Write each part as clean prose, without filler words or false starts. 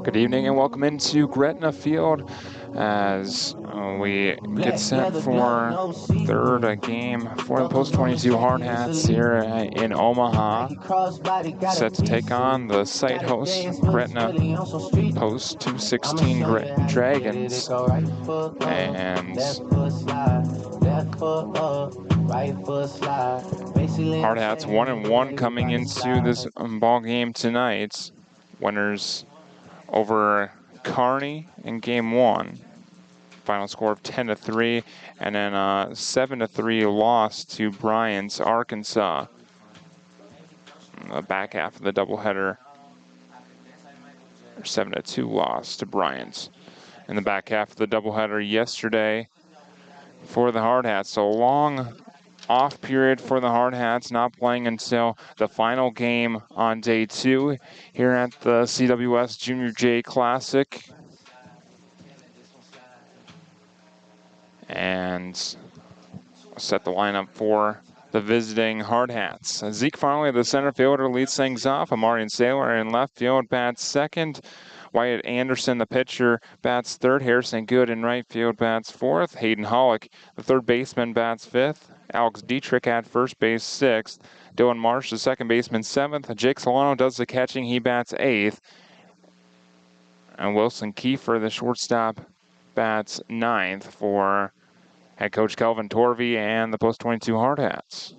Good evening and welcome into Gretna Field as we get set for third game for the Post-22 Hardhats here in Omaha. Set to take on the site host Gretna Post-216 Dragons. And Hardhats 1-1 coming into this ball game tonight. Winners over Tourney in game one. Final score of 10-3, and then a 7-3 loss to Bryant's Arkansas. The back half of the doubleheader, 7-2 loss to Bryant's. In the back half of the doubleheader yesterday for the Hardhats. So long off period for the Hardhats, not playing until the final game on day 2 here at the CWS Junior J Classic. And set the lineup for the visiting Hardhats. Zeke Farley, the center fielder, leads things off. Amarian Saylor in left field bats second. Wyatt Anderson, the pitcher, bats third. Harrison Good in right field bats fourth. Hayden Hollick, the third baseman, bats fifth. Alex Dietrich at first base sixth. Dylan Marsh, the second baseman, seventh. Jake Solano does the catching. He bats eighth. And Wilson Kiefer, the shortstop, bats ninth for head coach Kelvin Torvey and the Post-22 Hardhats.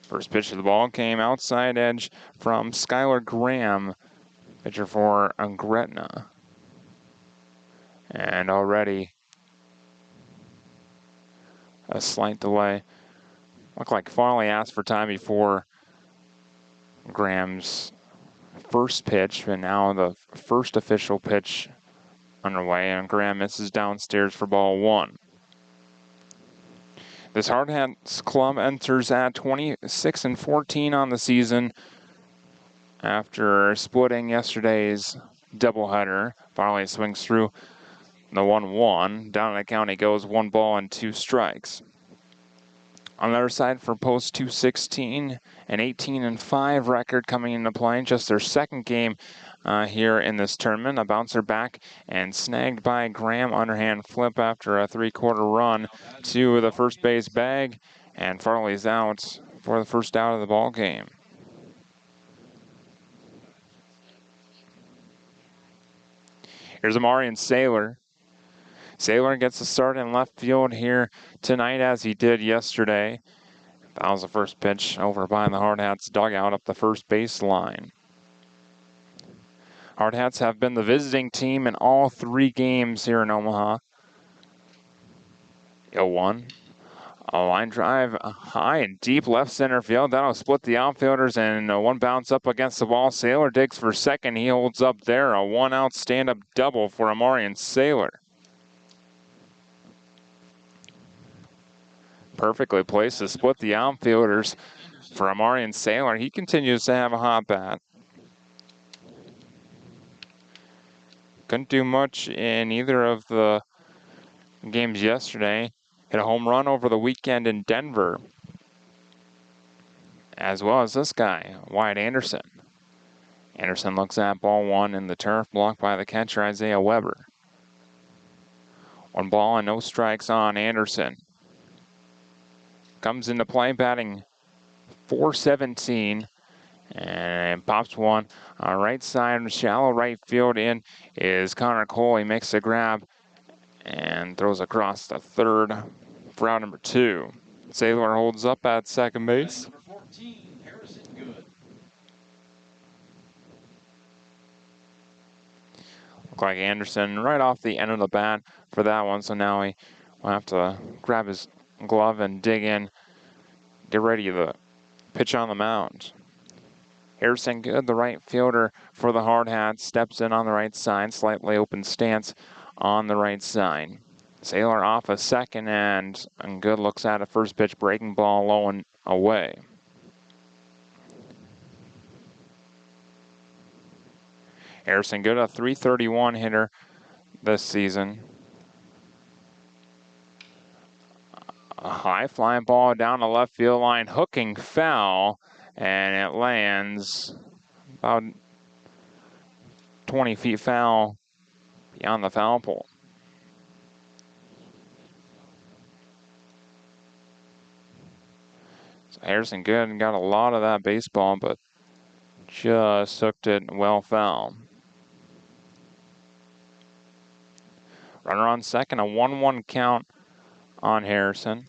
First pitch of the ball came outside edge from Skylar Graham, pitcher for Gretna. And already a slight delay. Looked like Farley asked for time before Graham's first pitch, and now the first official pitch underway, and Graham misses downstairs for ball one. This Hardhats club enters at 26-14 on the season after splitting yesterday's doubleheader. Farley swings through the 1-1. Down in the count he goes, 1 ball and 2 strikes. On the other side for Post 216, an 18-5 record coming into play, just their second game here in this tournament. A bouncer back and snagged by Graham, underhand flip after a 3/4 run to the first base bag, and Farley's out for the first out of the ball game. Here's Amarian Saylor. Saylor gets a start in left field here tonight as he did yesterday. That was the first pitch over by the Hardhats dugout up the first base line. Hardhats have been the visiting team in all 3 games here in Omaha. 0-1. A line drive high and deep left center field. That'll split the outfielders, and one bounce up against the wall. Saylor digs for second. He holds up there. A 1-out stand-up double for Amarian Saylor. Perfectly placed to split the outfielders for Amarian Saylor. He continues to have a hot bat. Couldn't do much in either of the games yesterday. Hit a home run over the weekend in Denver, as well as this guy, Wyatt Anderson. Anderson looks at ball one in the turf, blocked by the catcher, Isaiah Weber. 1 ball and no strikes on Anderson. Comes into play, batting .417, and pops one on right side, shallow right field. In is Connor Cole. He makes the grab and throws across the third for out number 2. Saylor holds up at second base. Look like Anderson right off the end of the bat for that one, so now he will have to grab his glove and dig in, get ready to pitch on the mound. Harrison Good, the right fielder for the Hardhats, steps in on the right side, slightly open stance on the right side. Saylor off a second, and Good looks at a first pitch breaking ball low and away. Harrison Good, a .331 hitter this season. A high flying ball down the left field line, hooking foul, and it lands about 20 feet foul beyond the foul pole. So Harrison Good got a lot of that baseball, but just hooked it well foul. Runner on second, a 1-1 count on Harrison.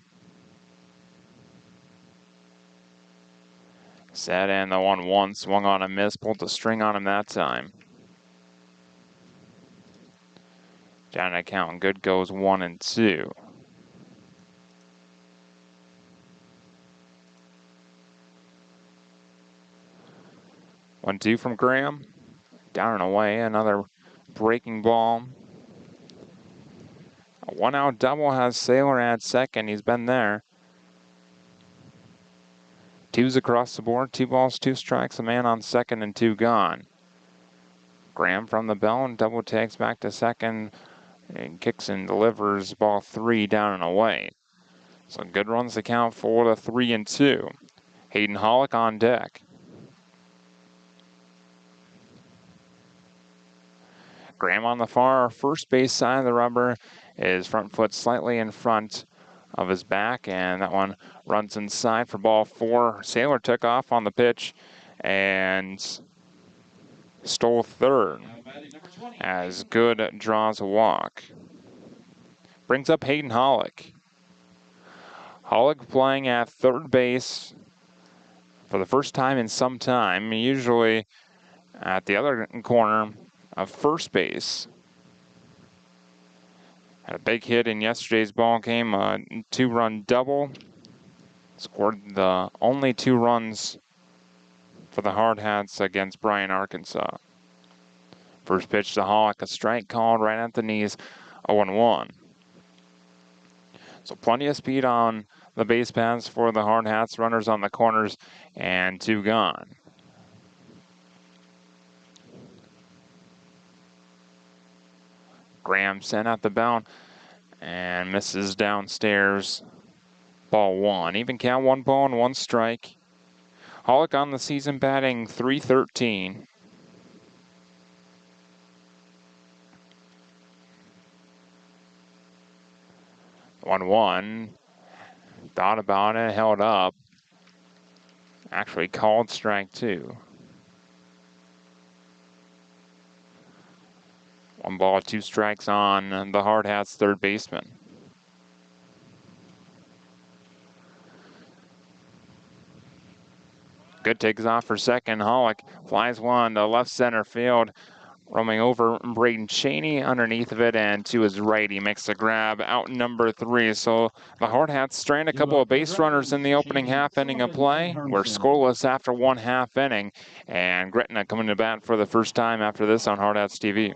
Set and the 1-1, swung on a miss, pulled the string on him that time. Down to count, Good goes 1-2. One, two from Graham. Down and away, another breaking ball. A 1-out double has Saylor at second. He's been there. Twos across the board, 2 balls, 2 strikes, a man on second and 2 gone. Graham from the bell and double takes back to second and kicks and delivers ball 3 down and away. So Good runs the count for the 3-2. Hayden Hollick on deck. Graham on the far first base side of the rubber. His front foot slightly in front of his back, and that one runs inside for ball 4. Saylor took off on the pitch and stole third as Good draws a walk. Brings up Hayden Hollick. Hollick playing at third base for the first time in some time, usually at the other corner of first base. Had a big hit in yesterday's ball game, a 2-run double. Scored the only 2 runs for the Hardhats against Bryan, Arkansas. First pitch to Hollick, a strike called right at the knees, 0-1. So plenty of speed on the base paths for the Hardhats, runners on the corners, and 2 gone. Graham sent out the bell and misses downstairs. Ball 1. Even count, 1 ball and 1 strike. Hollick on the season batting .313. One. Thought about it, held up. Actually called strike 2. 1 ball, 2 strikes on the Hardhats third baseman. Good takes off for second. Hollick flies one to left center field. Roaming over Braden Cheney underneath of it, and to his right, he makes the grab out number 3. So the Hardhats strand a couple of base runners in the opening half inning of play. We're scoreless after 1 half inning, and Gretna coming to bat for the first time after this on Hardhats TV.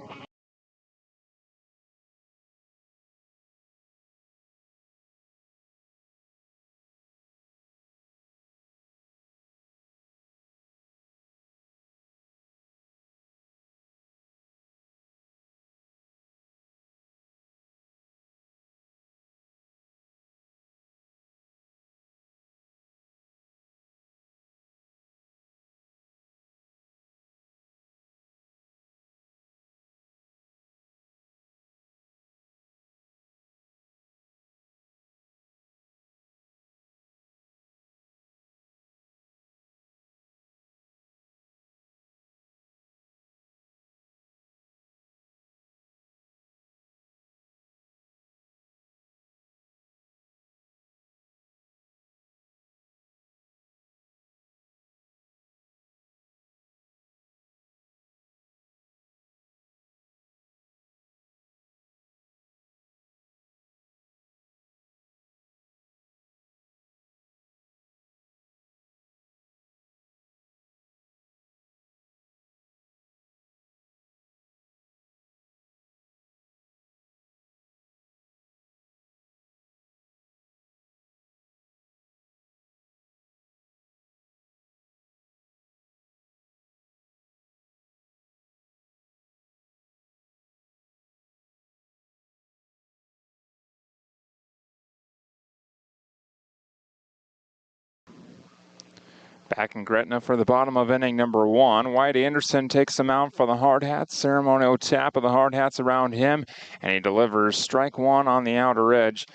Back in Gretna for the bottom of inning number 1. Wyatt Anderson takes him out for the Hardhats. Ceremonial tap of the Hardhats around him, and he delivers strike 1 on the outer edge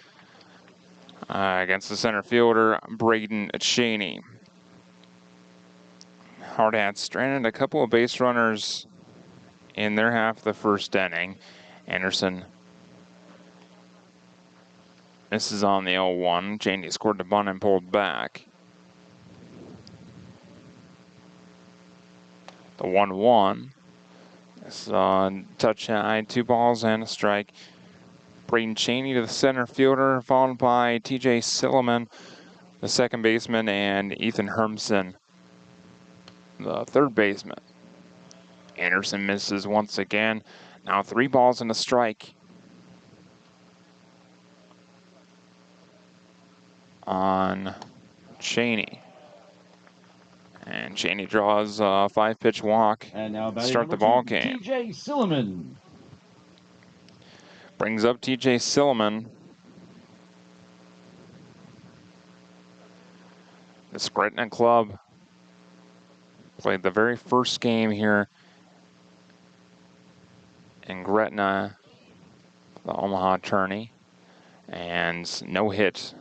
against the center fielder, Braden Cheney. Hardhats stranded a couple of base runners in their half of the first inning. Anderson misses on the 0-1. Cheney scored the bunt and pulled back. The 1-1. It's touch high, 2 balls and a strike. Braden Cheney to the center fielder, followed by TJ Silliman, the second baseman, and Ethan Hermsen, the third baseman. Anderson misses once again. Now 3 balls and a strike on Cheney. And Cheney draws a 5-pitch walk to start the ball game. TJ Silliman. Brings up TJ Silliman. This Gretna club played the very first game here in Gretna, the Omaha Tourney, and no hit.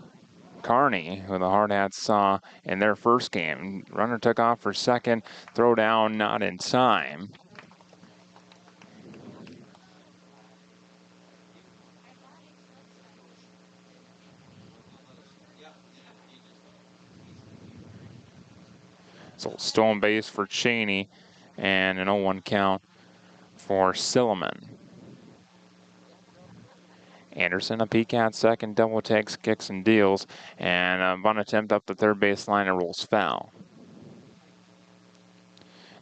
Kearney, who the Hardhats saw in their first game. Runner took off for second, throw down not in time. So stolen base for Cheney and an 0-1 count for Silliman. Anderson a peek at second, double takes, kicks and deals, and a bunt attempt up the third base line and rolls foul.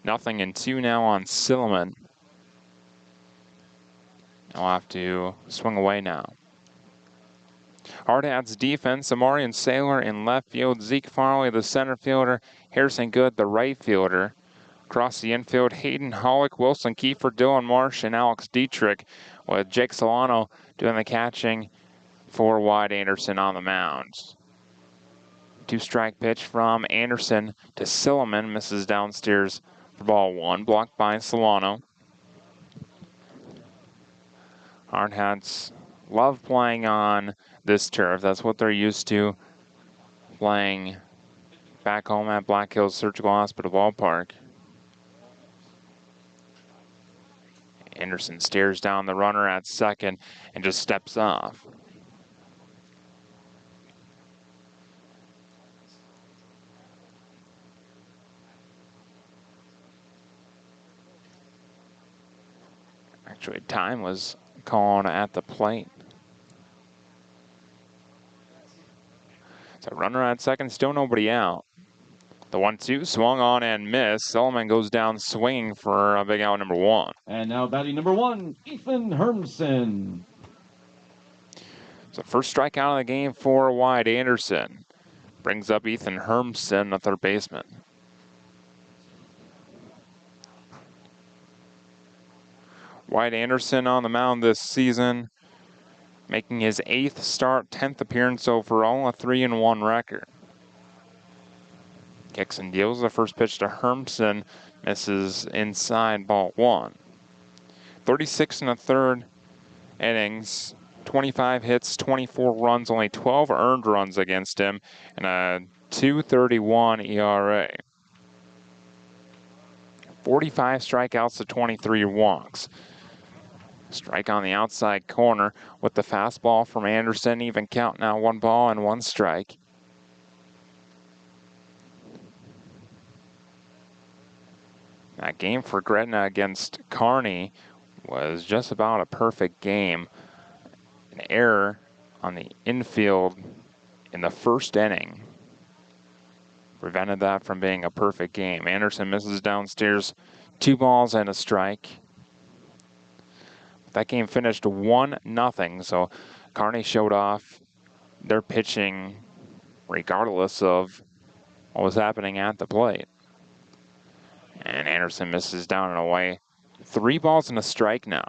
0-2 now on Silliman. He'll have to swing away now. Hardhats defense, Amarian Saylor in left field, Zeke Farley the center fielder, Harrison Good the right fielder. Across the infield, Hayden Hollick, Wilson Kiefer, Dylan Marsh, and Alex Dietrich, with Jake Solano doing the catching for Wyatt Anderson on the mound. 2-strike pitch from Anderson to Silliman, misses downstairs for ball 1, blocked by Solano. Hardhats love playing on this turf. That's what they're used to, playing back home at Black Hills Surgical Hospital Ballpark. Anderson stares down the runner at second and just steps off. Actually, time was called at the plate. So runner at second, still nobody out. The 1-2 swung on and missed. Silliman goes down swinging for a big out number 1. And now batting number 1, Ethan Hermsen. So first strikeout of the game for Wyatt Anderson. Brings up Ethan Hermsen, the third baseman. Wyatt Anderson on the mound this season, making his 8th start, 10th appearance overall, a 3-1 record. Kicks and deals. The first pitch to Hermsen misses inside, ball 1. 36 1/3 innings, 25 hits, 24 runs, only 12 earned runs against him, and a 2.31 ERA. 45 strikeouts to 23 walks. Strike on the outside corner with the fastball from Anderson, even count now, 1 ball and 1 strike. That game for Gretna against Kearney was just about a perfect game. An error on the infield in the first inning prevented that from being a perfect game. Anderson misses downstairs, 2 balls and a strike. That game finished 1-0, so Kearney showed off their pitching regardless of what was happening at the plate. And Anderson misses down and away. 3 balls and a strike now.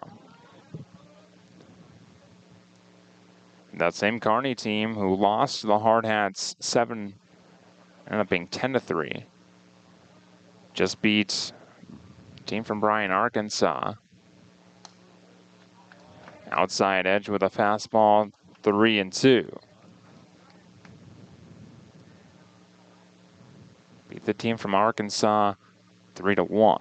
That same Kearney team who lost to the Hardhats 7, ended up being 10-3. Just beat team from Bryan, Arkansas. Outside edge with a fastball, 3-2. Beat the team from Arkansas 3-1.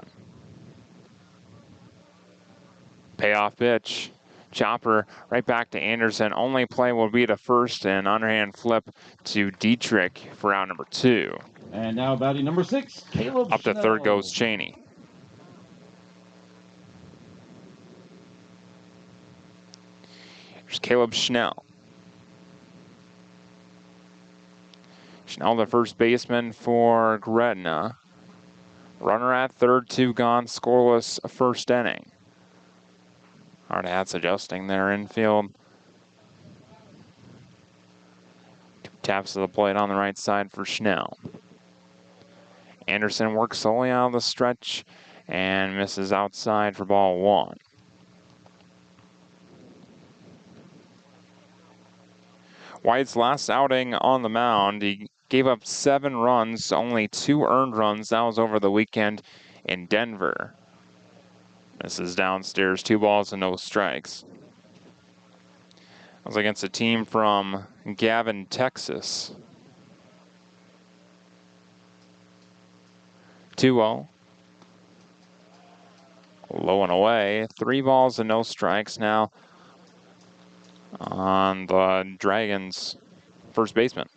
Payoff pitch. Chopper right back to Anderson. Only play will be to first and underhand flip to Dietrich for out number 2. And now batting number 6, Caleb Up to Schnell. third goes Cheney. Here's Caleb Schnell. Schnell, the first baseman for Gretna. Runner at third, 2 gone, scoreless first inning. Hardhats adjusting their infield. 2 taps to the plate on the right side for Schnell. Anderson works solely out of the stretch and misses outside for ball 1. White's last outing on the mound, he gave up 7 runs, only 2 earned runs. That was over the weekend in Denver. Misses downstairs, 2 balls and no strikes. That was against a team from Gavin, Texas. 2-0. Low and away, 3 balls and no strikes now on the Dragons' first baseman.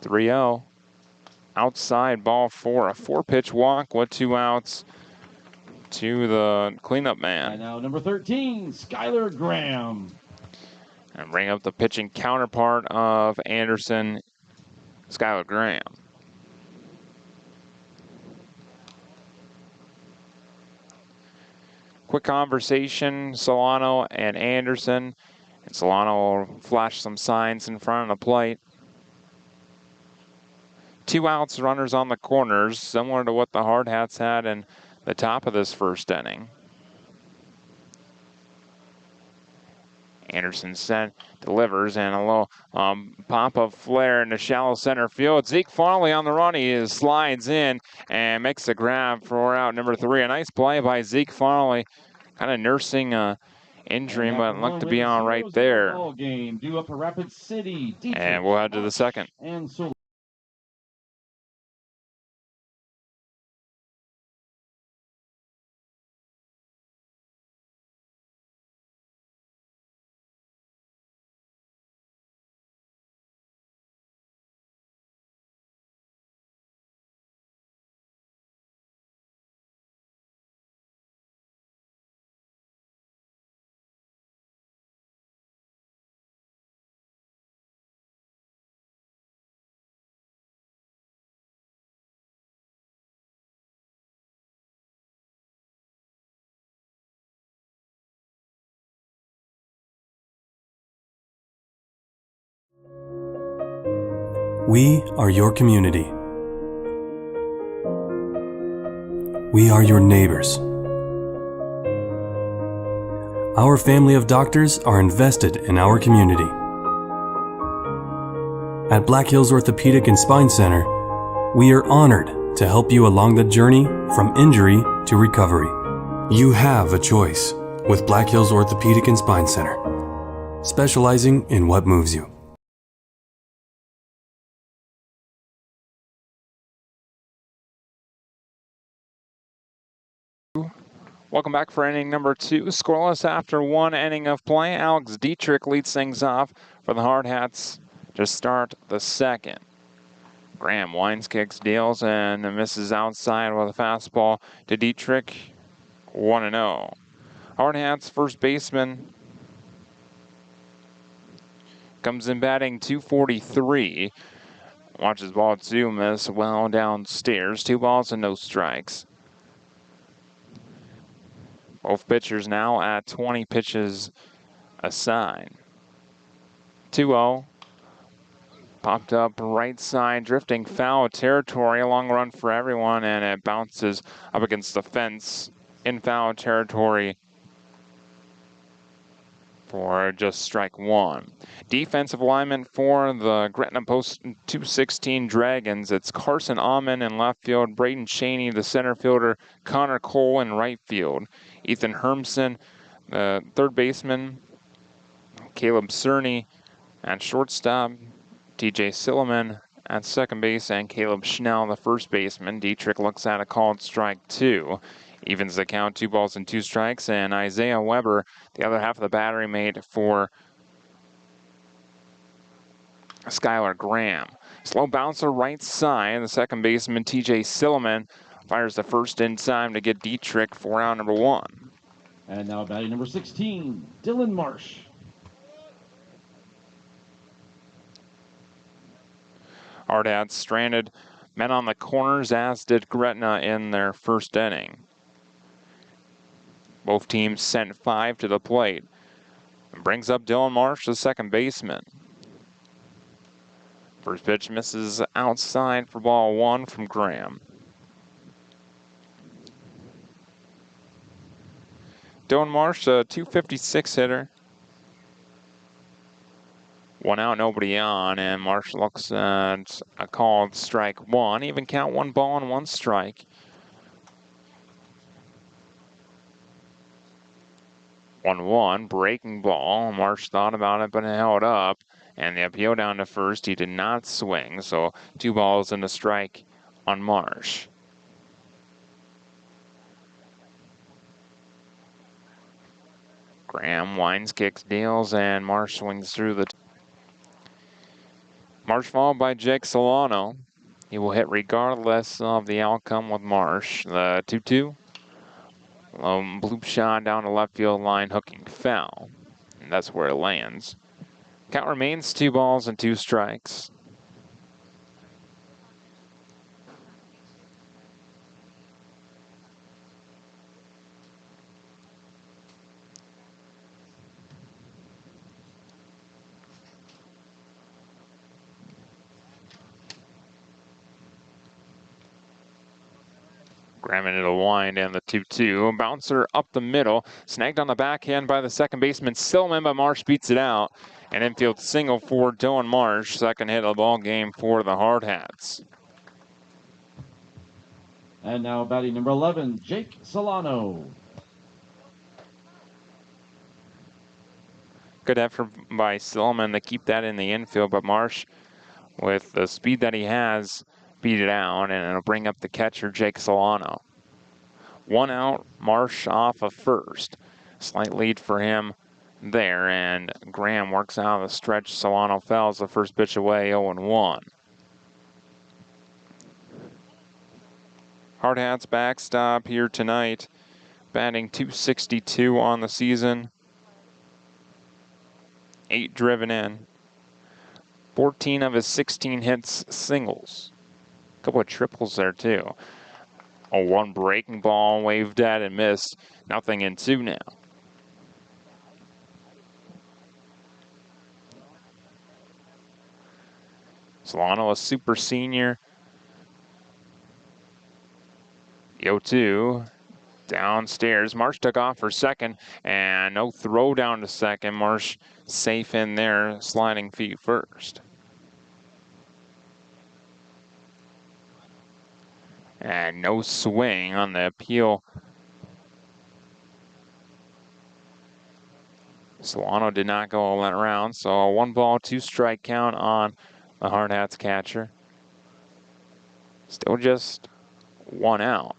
3-0. Outside ball 4, a 4-pitch walk with 2 outs to the cleanup man. And now number 13, Skylar Graham. And bring up the pitching counterpart of Anderson, Skylar Graham. Quick conversation, Solano and Anderson. And Solano will flash some signs in front of the plate. 2 outs, runners on the corners, similar to what the Hardhats had in the top of this first inning. Anderson delivers, and a little pop of flare into shallow center field. Zeke Farley on the run. He slides in and makes the grab for out number 3. A nice play by Zeke Farley, kind of nursing a injury, but looked to be all right there. Game due up to Rapid City. And we'll head to the second. And so We are your community. We are your neighbors. Our family of doctors are invested in our community. At Black Hills Orthopedic and Spine Center, we are honored to help you along the journey from injury to recovery. You have a choice with Black Hills Orthopedic and Spine Center, specializing in what moves you. Welcome back for inning number 2. Scoreless after 1 inning of play. Alex Dietrich leads things off for the Hardhats to start the second. Graham winds, kicks, deals, and misses outside with a fastball to Dietrich. 1-0. Hardhats first baseman comes in batting 243. Watches ball 2 miss well downstairs. 2 balls and no strikes. Both pitchers now at 20 pitches aside. 2-0. Popped up right side, drifting foul territory. A long run for everyone, and it bounces up against the fence in foul territory. for just strike one. Defensive lineman for the Gretna Post 216 Dragons. It's Carson Amon in left field, Braden Cheney, the center fielder, Connor Cole in right field, Ethan Hermson, the third baseman, Caleb Cerny at shortstop, TJ Silliman at second base, and Caleb Schnell, the first baseman. Dietrich looks at a called strike two. Evens the count, 2 balls and 2 strikes, and Isaiah Weber, the other half of the battery mate for Skylar Graham. Slow bouncer right side, the second baseman TJ Silliman fires the first in time to get Dietrich for out number 1. And now batting number 16, Dylan Marsh. Hardhats stranded men on the corners, as did Gretna in their first inning. Both teams sent 5 to the plate. Brings up Dylan Marsh, the second baseman. First pitch misses outside for ball 1 from Graham. Dylan Marsh, a .256 hitter. 1 out, nobody on, and Marsh looks at a called strike 1. Even count, 1 ball and 1 strike. 1-1, breaking ball. Marsh thought about it, but it held up. And the appeal down to first, he did not swing, so 2 balls and a strike on Marsh. Graham winds, kicks, deals, and Marsh swings through the... Marsh followed by Jake Solano. He will hit regardless of the outcome with Marsh. The 2-2. Low bloop shot down the left field line, hooking foul. And that's where it lands. Count remains 2 balls and 2 strikes. Graham into the wind and the 2-2. Bouncer up the middle. Snagged on the backhand by the second baseman Silliman, but Marsh beats it out. An infield single for Dylan Marsh. Second hit of the ball game for the Hardhats. And now batting number 11, Jake Solano. Good effort by Silliman to keep that in the infield, but Marsh, with the speed that he has, beat it out, and it'll bring up the catcher, Jake Solano. 1 out, Marsh off of first. Slight lead for him there, and Graham works out of the stretch. Solano fouls the first pitch away, 0-1. Hardhats backstop here tonight, batting .262 on the season. 8 driven in. 14 of his 16 hits singles. A couple of triples there too. A 1 breaking ball, waved at and missed. Nothing in 2 now. Solano, a super senior. 0-2. Downstairs, Marsh took off for second, and no throw down to second. Marsh safe in there, sliding feet first. And no swing on the appeal. Solano did not go all that round, so a 1 ball, 2 strike count on the Hardhats catcher. Still just 1 out.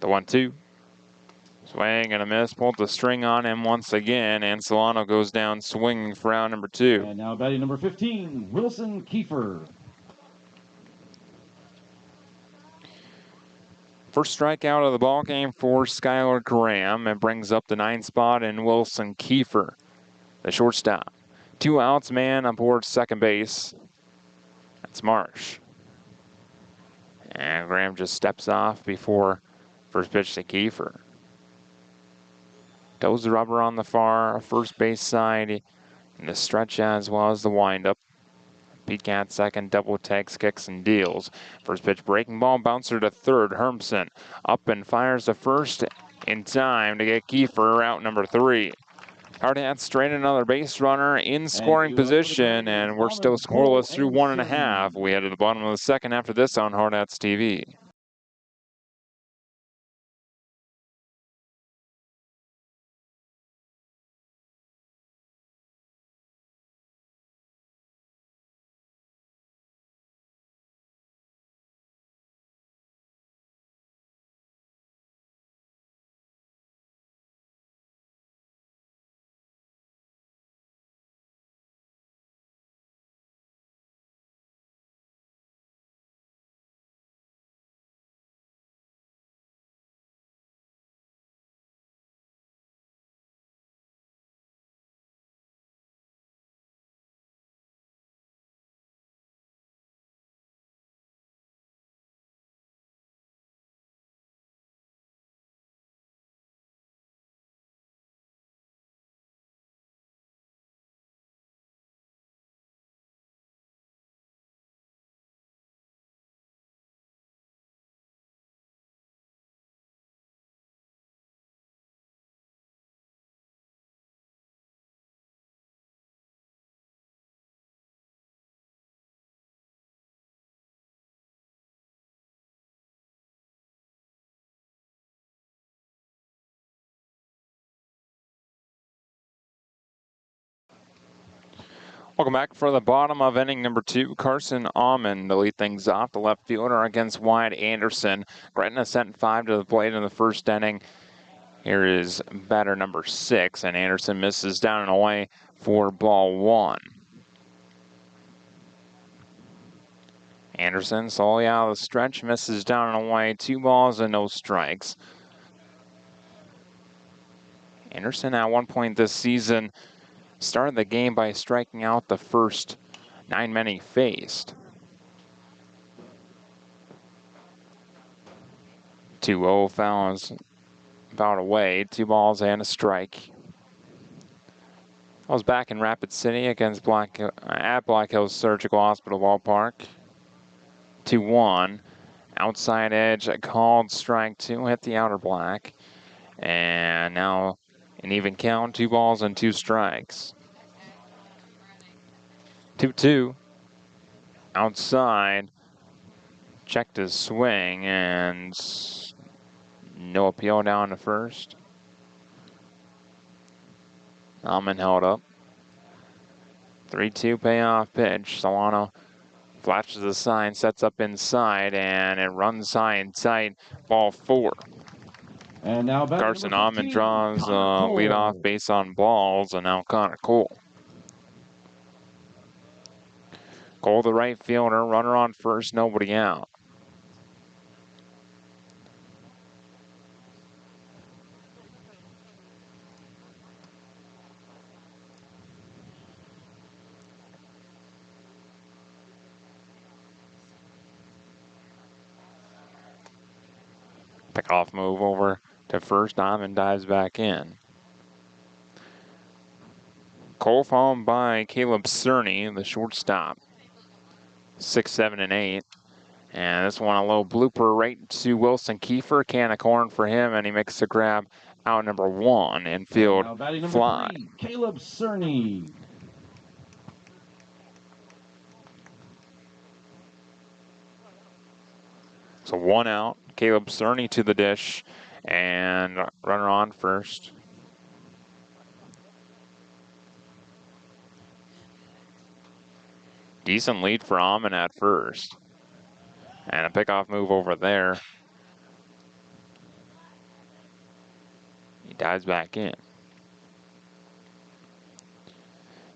The 1-2. Swing and a miss, pulled the string on him once again, and Solano goes down swinging for out number 2. And now batting number 15, Wilson Kiefer. First strikeout of the ball game for Skylar Graham. It brings up the 9th spot in Wilson Kiefer, the shortstop. 2 outs, man aboard second base. That's Marsh. And Graham just steps off before first pitch to Kiefer. Toes the rubber on the far first base side, and the stretch as well as the windup. Pete Cat second, double takes, kicks, and deals. First pitch breaking ball, bouncer to third. Hermson up and fires the first, in time to get Kiefer out number 3. Hardhats straight another base runner in scoring position, and we're still scoreless through 1.5. We head to the bottom of the second after this on Hardhats TV. Welcome back for the bottom of inning number 2. Carson Almond to lead things off. The left fielder against Wyatt Anderson. Gretna sent 5 to the plate in the first inning. Here is batter number 6, and Anderson misses down and away for ball 1. Anderson slowly out of the stretch, misses down and away, 2 balls and no strikes. Anderson at one point this season started the game by striking out the first 9 men he faced. 2-0 fouls fouled away, 2 balls and a strike. I was back in Rapid City against at Black Hills Surgical Hospital Ballpark. 2-1, outside edge, called strike 2, hit the outer black. And now an even count, 2 balls and 2 strikes. 2-2, outside, checked his swing and no appeal down to first. Almond held up. 3-2 payoff pitch. Solano flashes the sign, sets up inside, and it runs high and tight. Ball 4. And now Carson Almond draws leadoff base on balls, and now Connor Cole. Cole, the right fielder, runner on first, nobody out. Pickoff move over to first. Almond dives back in. Cole followed by Caleb Cerny, the shortstop. 6, 7, and 8. And this one a low blooper right to Wilson Kiefer. Can of corn for him, and he makes the grab out number 1, infield fly. 3, Caleb Cerny. So 1 out. Caleb Cerny to the dish, and runner on first. Decent lead for Almond at first. And a pickoff move over there. He dives back in.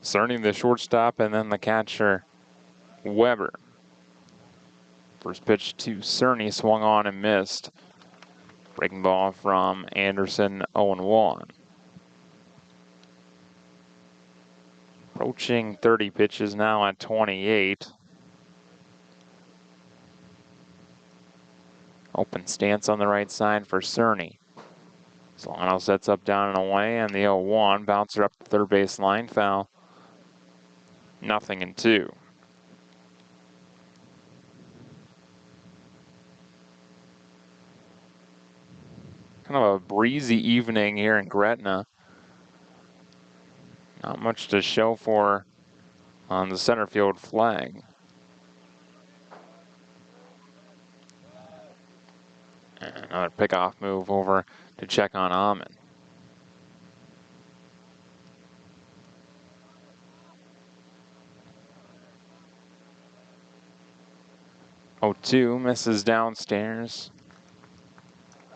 Cerny the shortstop, and then the catcher, Weber. First pitch to Cerny, swung on and missed. Breaking ball from Anderson, 0-1. Approaching 30 pitches now at 28. Open stance on the right side for Cerny. Solano sets up down and away, and the 0-1 bouncer up the third base line, foul. 0-2. Kind of a breezy evening here in Gretna. Not much to show for on the center field flag. And another pickoff move over to check on Amon. Oh, 2 misses downstairs.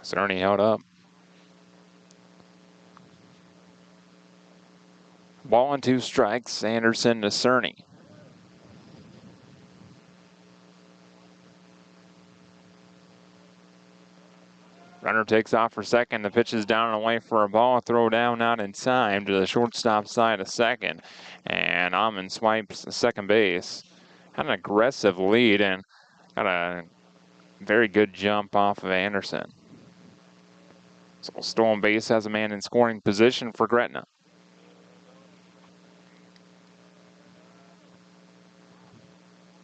Tourney held up. Ball and 2 strikes. Anderson to Cerny. Runner takes off for second. The pitch is down and away for a ball. Throw down not in time to the shortstop side of second. And Amon swipes second base. Had an aggressive lead and got a very good jump off of Anderson. So stolen base has a man in scoring position for Gretna.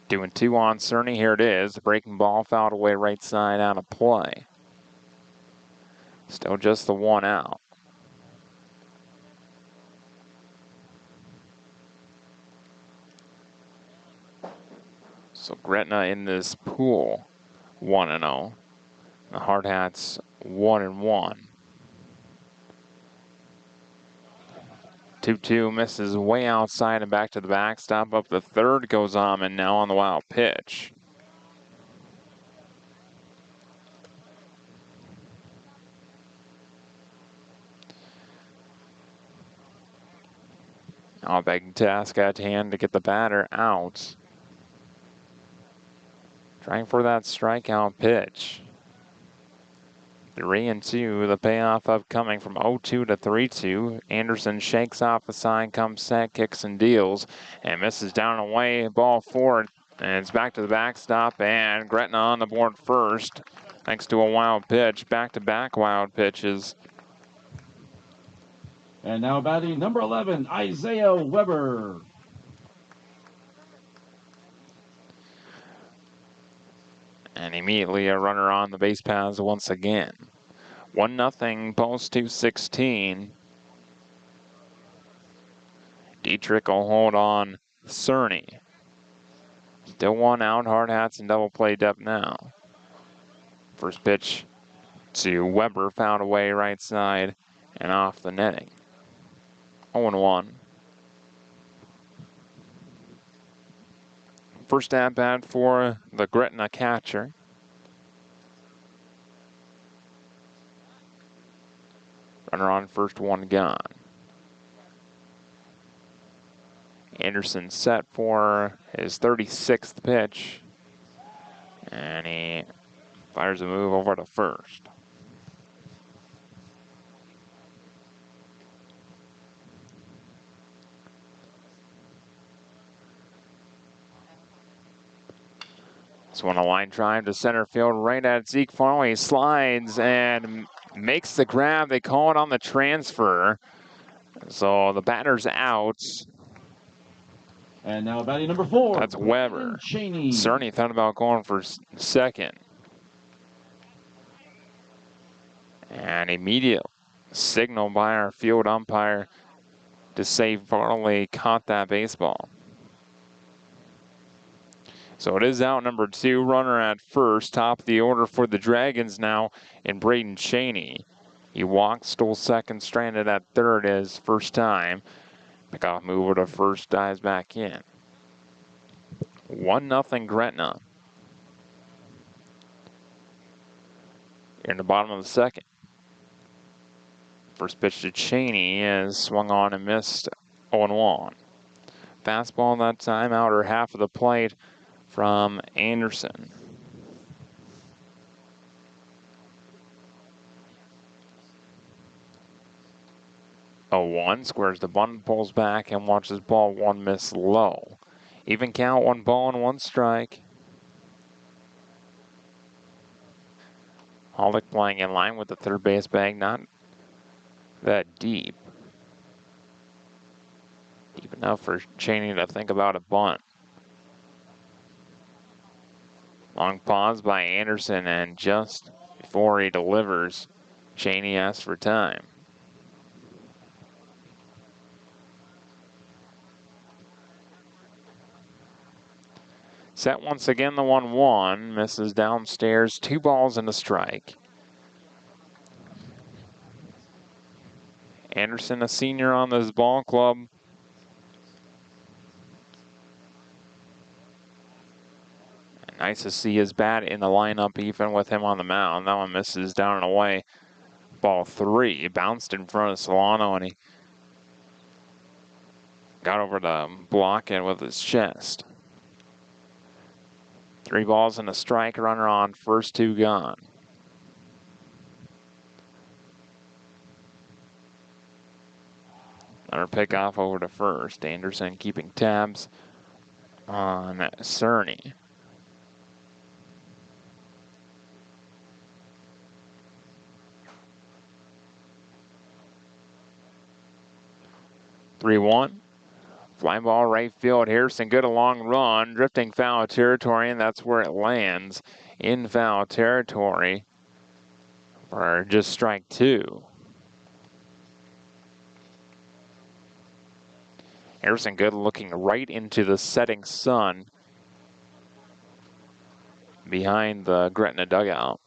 Doing 2 on Cerny. Here it is. Breaking ball fouled away right side out of play. Still just the 1 out. So Gretna in this pool 1-0. The Hardhats 1-1. 2-2 misses way outside and back to the backstop. Up the third goes Amon now on the wild pitch. Now a big task at hand to get the batter out. Trying for that strikeout pitch. 3-2, the payoff upcoming from 0-2 to 3-2. Anderson shakes off the side, comes set, kicks and deals, and misses down and away. Ball forward, and it's back to the backstop, and Gretna on the board first, thanks to a wild pitch. Back-to-back wild pitches. And now batting number 11, Isaiah Weber. And immediately a runner on the base paths once again. 1-0 post 216. Dietrich will hold on Cerny. Still 1 out, Hardhats in double play depth now. First pitch to Weber, fouled away right side and off the netting. 0-1. First at bat for the Gretna catcher. Runner on first, 1 gone. Anderson set for his 36th pitch. And he fires a move over to first. This one a line drive to center field right at Zeke Farley. Slides and makes the grab. They call it on the transfer. So the batter's out. And now batting number 4. That's Weber. Cheney. Cerny thought about going for second. And immediate signal by our field umpire to say Farley caught that baseball. So it is out number 2, runner at first. Top of the order for the Dragons now in Braden Cheney. He walked, stole second, stranded at third his first time. Pickoff move to first, dives back in. 1-0 Gretna. Here in the bottom of the second. First pitch to Cheney is swung on and missed 0-1. Fastball that time, outer half of the plate from Anderson. Oh, 1 squares the bunt, pulls back and watches ball 1 miss low. Even count, 1 ball and 1 strike. Hollick playing in line with the third base bag, not that deep. Deep enough for Cheney to think about a bunt. Long pause by Anderson, and just before he delivers, Cheney asked for time. Set once again, the 1-1. Misses downstairs, 2 balls and a strike. Anderson, a senior on this ball club. Nice to see his bat in the lineup, even with him on the mound. That one misses down and away. Ball 3. It bounced in front of Solano, and he got over to block it with his chest. 3 balls and a strike. Runner on first, 2 gone. Another pickoff over to first. Anderson keeping tabs on Tourney. Three-one. Fly ball right field. Harrison, good a long run, drifting foul territory, and that's where it lands, in foul territory for just strike 2. Harrison good looking right into the setting sun behind the Gretna dugout.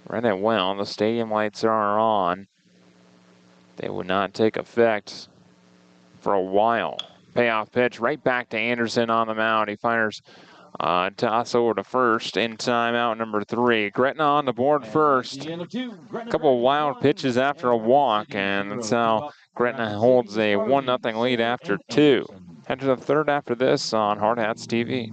Read it well. The stadium lights are on. They would not take effect for a while. Payoff pitch right back to Anderson on the mound. He fires toss over to first in timeout number 3. Gretna on the board first. A couple of wild pitches after a walk, and that's how Gretna holds a 1-0 lead after 2. Head to the third after this on Hardhats TV.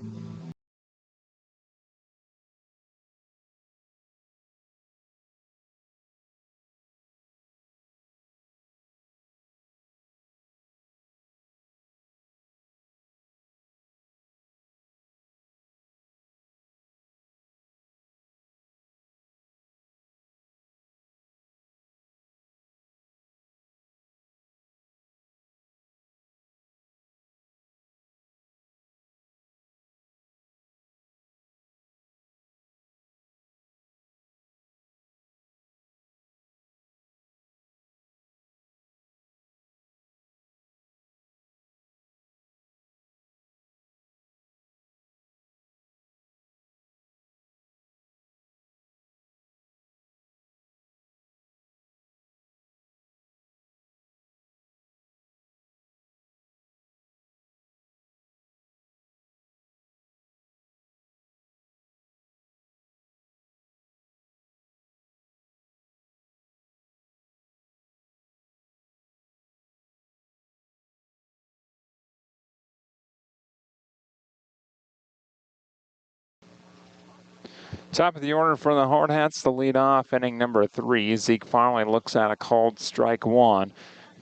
Top of the order for the Hardhats, the leadoff, inning number 3. Zeke Farley looks at a called strike 1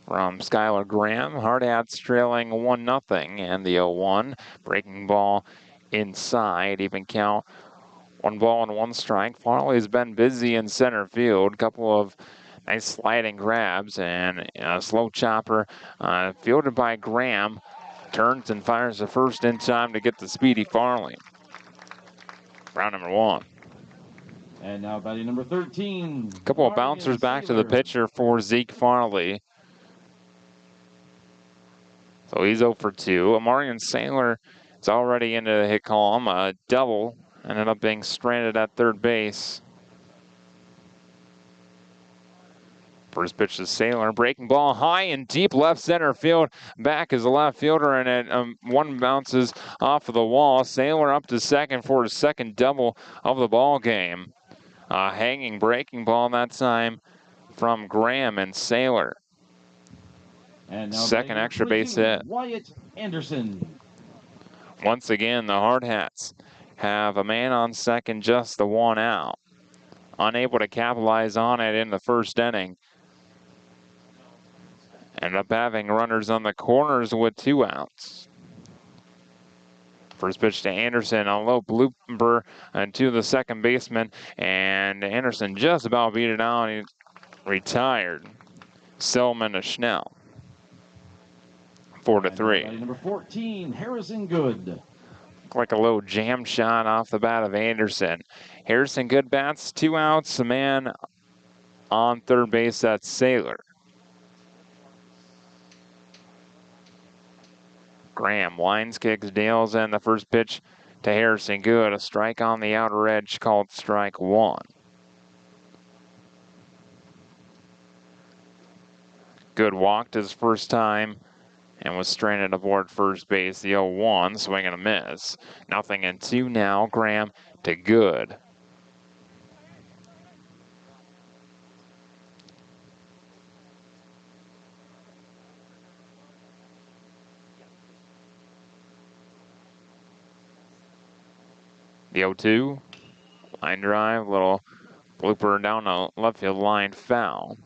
from Skylar Graham. Hardhats trailing 1-0, and the 0-1. Breaking ball inside, even count. 1 ball and 1 strike. Farley's been busy in center field. Couple of nice sliding grabs and a slow chopper fielded by Graham. Turns and fires the first in time to get the speedy Farley. Round number 1. And now batting number 13. A couple of bouncers back to the pitcher for Zeke Farley. So he's 0 for 2. Amarian Saylor is already into the hit column. A double. Ended up being stranded at third base. First pitch to Saylor. Breaking ball high and deep left center field. Back is the left fielder, and it one bounces off of the wall. Saylor up to second for his second double of the ball game. Hanging breaking ball that time from Graham and Saylor. And now second extra base hit. Wyatt Anderson. Once again, the Hardhats have a man on second, just the 1 out. Unable to capitalize on it in the first inning. End up having runners on the corners with 2 outs. First pitch to Anderson, a low blooper to the second baseman, and Anderson just about beat it out. He retired. Selman to Schnell. 4-3. Number 14, Harrison Good. Looked like a low jam shot off the bat of Anderson. Harrison, good bats, 2 outs, a man on third base, that's Saylor. Graham winds, kicks, deals, and the first pitch to Harrison. Good. A strike on the outer edge called strike 1. Good walked his first time and was stranded aboard first base. The 0-1, swing and a miss. 0-2 now. Graham to Good. The 0-2, line drive, little blooper down the left field line, foul.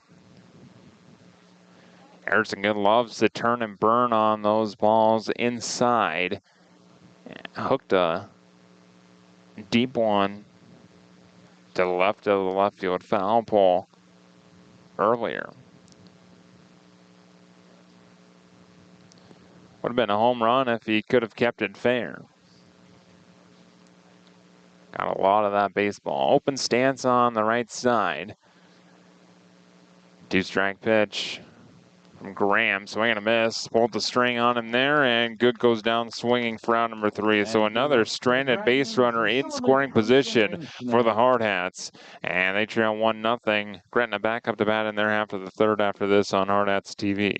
Harrison Good loves to turn and burn on those balls inside. Hooked a deep one to the left of the left field foul pole earlier. Would have been a home run if he could have kept it fair. Got a lot of that baseball. Open stance on the right side. 2-strike pitch from Graham. Swing and a miss. Pulled the string on him there, and Good goes down swinging for out number 3. So another stranded base runner in scoring position for the Hardhats. And they trail 1-0. Gretna back up to bat in their half of the third after this on Hardhats TV.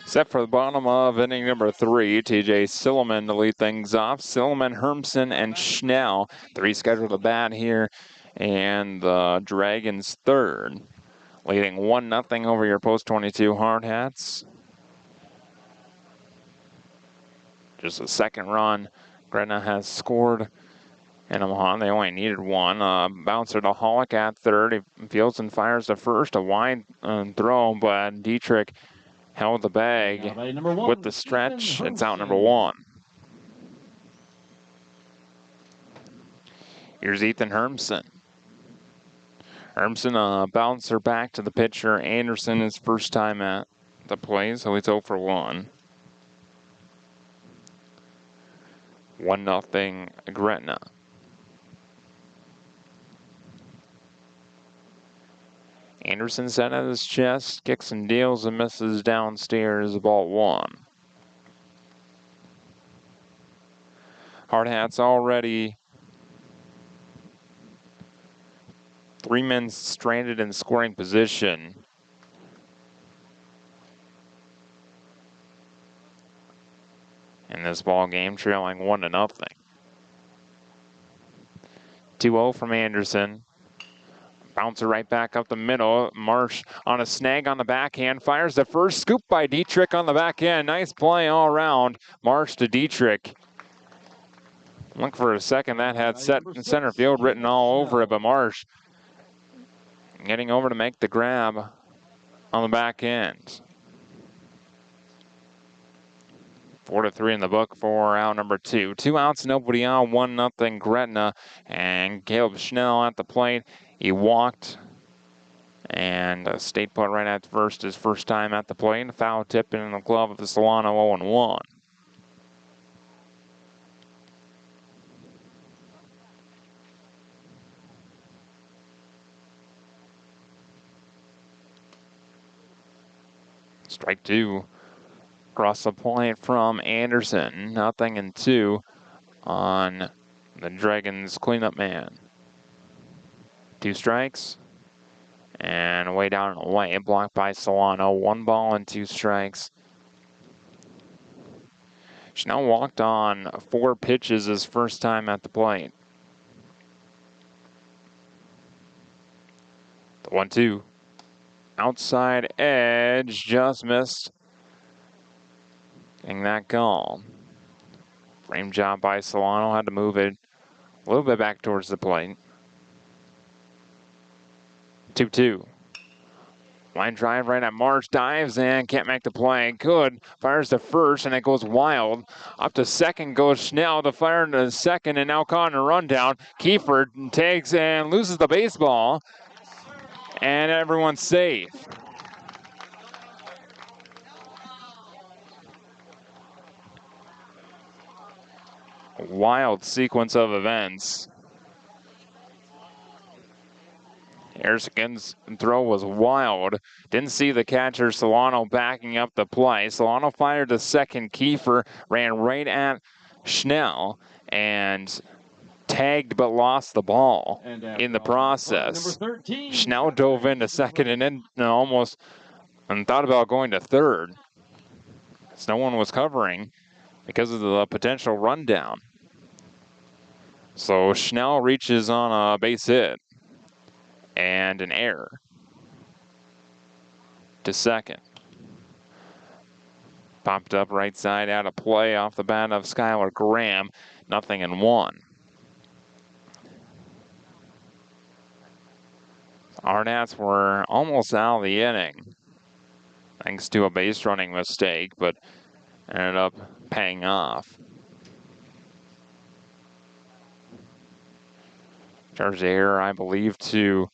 Set for the bottom of inning number 3, TJ Silliman to lead things off. Silliman, Hermsen, and Schnell. 3 scheduled to bat here, and the Dragons third. Leading 1-0 over your post 22 Hardhats. Just a second run Gretna has scored in Omaha. They only needed 1. Bouncer to Hollick at third. He fields and fires to first. A wide throw, but Dietrich held the bag with the stretch. It's out number 1. Here's Ethan Hermsen. Hermsen, a bouncer back to the pitcher. Anderson, his first time at the plate, so he's 0 for 1. 1-0 Gretna. Anderson set at his chest, kicks and deals and misses downstairs, ball 1. Hardhats already 3 men stranded in scoring position. In this ball game, trailing 1-0. 2-0 from Anderson. Bouncer right back up the middle. Marsh on a snag on the backhand. Fires the first. Scoop by Dietrich on the back end. Nice play all around. Marsh to Dietrich. Look for a second. That had set in center field written all over it, but Marsh getting over to make the grab on the back end. 4-3 in the book for out number 2. 2 outs, nobody on. 1-0 Gretna. And Caleb Schnell at the plate. He walked and stayed put right at first his first time at the plate. Foul tip in the glove of the Solano 0-1. Strike 2. Across the plate from Anderson. 0-2 on the Dragons cleanup man. 2 strikes. And way down and away. Blocked by Solano. 1 ball and 2 strikes. Schnell walked on 4 pitches his first time at the plate. The 1-2. Outside edge, just missed. Getting that call. Frame job by Solano, had to move it a little bit back towards the plate. 2-2. Line drive right at March, dives and can't make the play. Good, fires to first and it goes wild. Up to second goes Schnell to fire into second and now caught in a rundown. Kiefer takes and loses the baseball. And everyone's safe. Wild sequence of events. Harrison's throw was wild. Didn't see the catcher Solano backing up the play. Solano fired to second. Kiefer ran right at Schnell and tagged but lost the ball in the process. 13, Schnell dove into second and then almost thought about going to third. As no one was covering because of the potential rundown. So Schnell reaches on a base hit and an error to second. Popped up right side out of play off the bat of Skylar Graham. 0-1. Hardhats were almost out of the inning thanks to a base running mistake, but ended up paying off. Charged error, I believe, to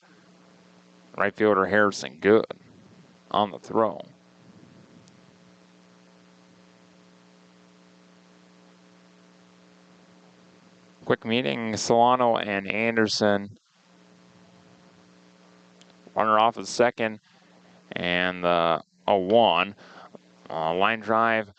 right fielder Harrison Good on the throw. Quick meeting, Solano and Anderson. Runner off at second, and the 0-1. Line drive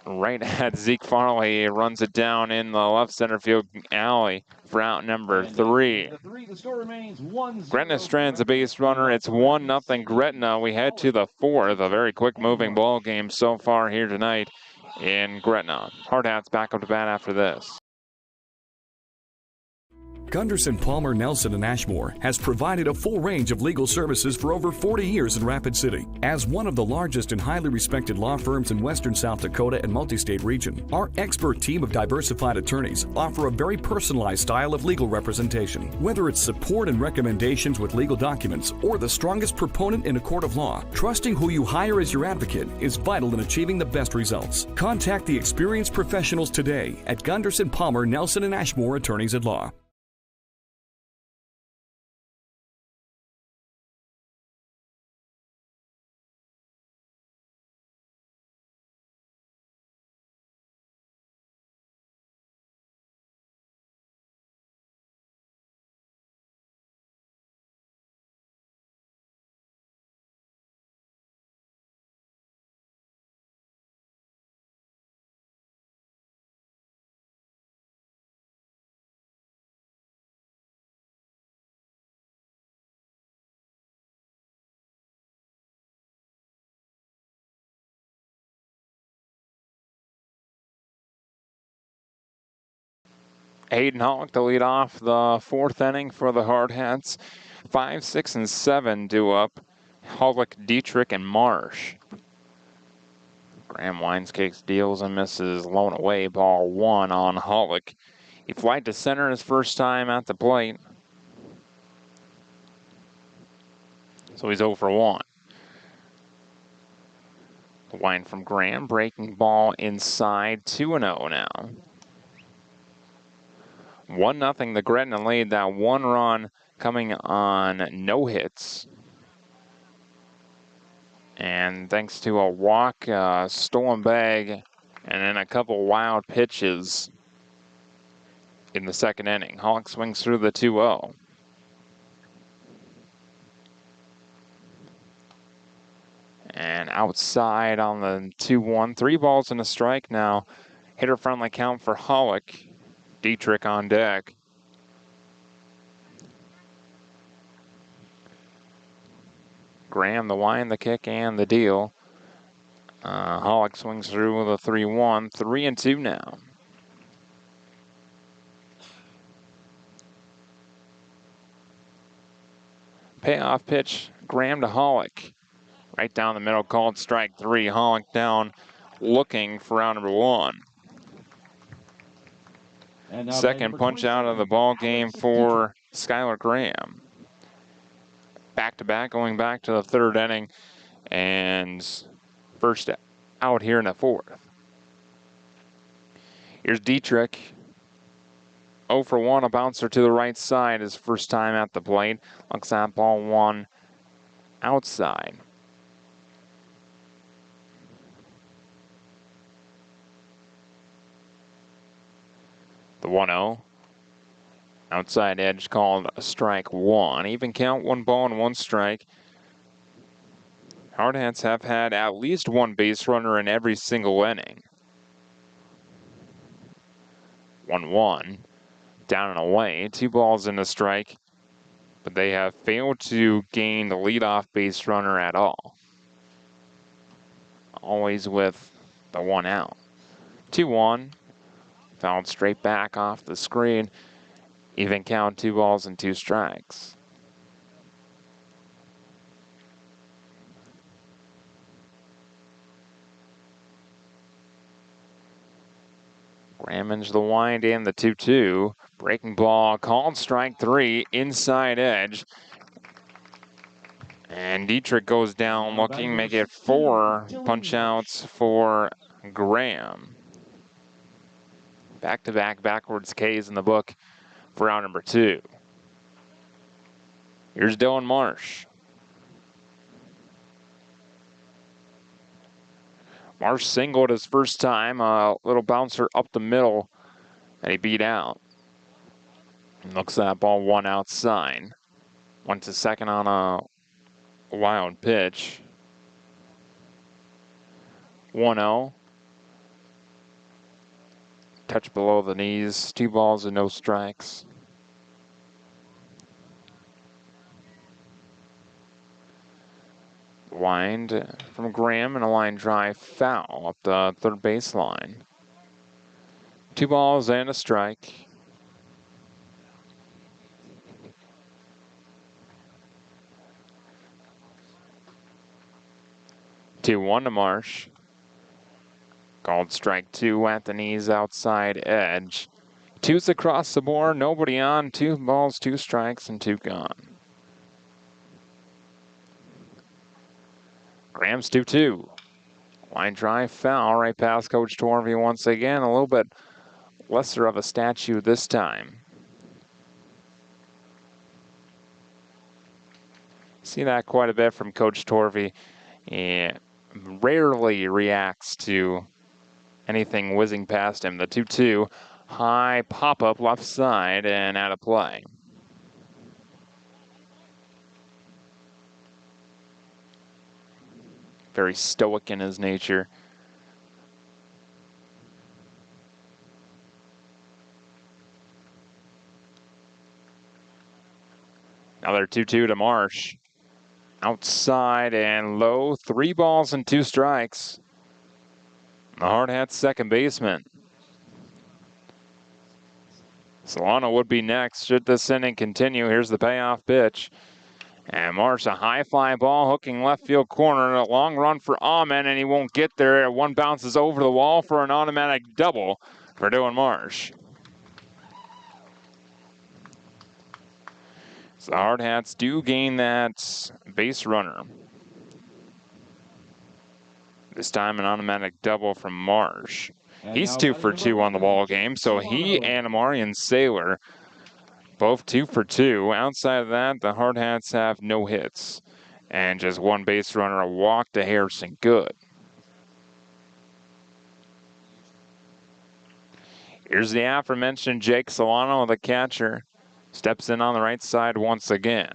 right at Zeke Farley. He runs it down in the left center field alley for out number 3. The score remains 1-0. Gretna strands a base runner. It's 1-0 Gretna. We head to the 4th. A very quick moving ball game so far here tonight in Gretna. Hardhats back up to bat after this. Gunderson, Palmer, Nelson, and Ashmore has provided a full range of legal services for over 40 years in Rapid City. As one of the largest and highly respected law firms in western South Dakota and multi-state region, our expert team of diversified attorneys offer a very personalized style of legal representation. Whether it's support and recommendations with legal documents or the strongest proponent in a court of law, trusting who you hire as your advocate is vital in achieving the best results. Contact the experienced professionals today at Gunderson, Palmer, Nelson, and Ashmore Attorneys at Law. Hayden Hawk to lead off the 4th inning for the Hardhats. 5, 6, and 7 due up. Hullick, Dietrich, and Marsh. Graham winds, kicks, deals, and misses. Low and away, ball 1 on Hullick. He flied to center his first time at the plate. So he's 0 for 1. The wind from Graham, breaking ball inside, 2-0 now. 1-0 the Gretna lead, that 1 run coming on no hits. And thanks to a walk, stolen bag, and then a couple wild pitches in the 2nd inning. Hawk swings through the 2-0. And outside on the 2-1. 3 balls and a strike now. Hitter friendly count for Hollick. Dietrich on deck. Graham, the wind, the kick, and the deal. Hollick swings through with a 3-1. 3-2 now. Payoff pitch, Graham to Hollick. Right down the middle, called strike 3. Hollick down, looking for round number 1. Second punch out of the ball game for Skylar Graham. Back-to-back, going back to the 3rd inning, and first out here in the 4th. Here's Dietrich. 0 for 1, a bouncer to the right side, his first time at the plate. Looks at ball 1 outside. The 1-0. Outside edge called strike 1. Even count, 1 ball and 1 strike. Hardhats have had at least 1 base runner in every single inning. 1-1. Down and away, 2 balls and a strike, but they have failed to gain the leadoff base runner at all. Always with the 1 out. 2-1, fouled straight back off the screen. Even count, 2 balls and 2 strikes. Ramage the wind and the 2-2. Breaking ball called strike 3, inside edge. And Dietrich goes down looking, make it 4 punch outs for Graham. Back-to-back backwards Ks in the book for round number 2. Here's Dylan Marsh. Marsh singled his first time, a little bouncer up the middle that he beat out. Looks at that ball 1 outside. Went to second on a wild pitch. 1-0. Touch below the knees, 2 balls and no strikes. Wind from Graham and a line drive foul up the 3rd baseline. 2 balls and a strike. Two 1 to Marsh. Called strike 2 at the knees, outside edge. 2's across the board, nobody on. 2 balls, 2 strikes, and 2 gone. Graham's 2-2. Line drive foul right past Coach Torvey once again. A little bit lesser of a statue this time. See that quite a bit from Coach Torvey. He rarely reacts to anything whizzing past him. The 2-2, high pop-up left side and out of play. Very stoic in his nature. Another 2-2 to Marsh. Outside and low, 3 balls and 2 strikes. The Hardhats second baseman. Solano would be next should this inning continue. Here's the payoff pitch. And Marsh, a high fly ball hooking left field corner. A long run for Ahmed, and he won't get there. 1 bounces over the wall for an automatic double for Dylan Marsh. So the Hardhats do gain that base runner. This time an automatic double from Marsh. He's 2 for 2 on the ball game, so he and Amarian Saylor both 2 for 2. Outside of that, the Hardhats have no hits and just 1 base runner, a walk to Harrison Good. Here's the aforementioned Jake Solano, the catcher. Steps in on the right side once again.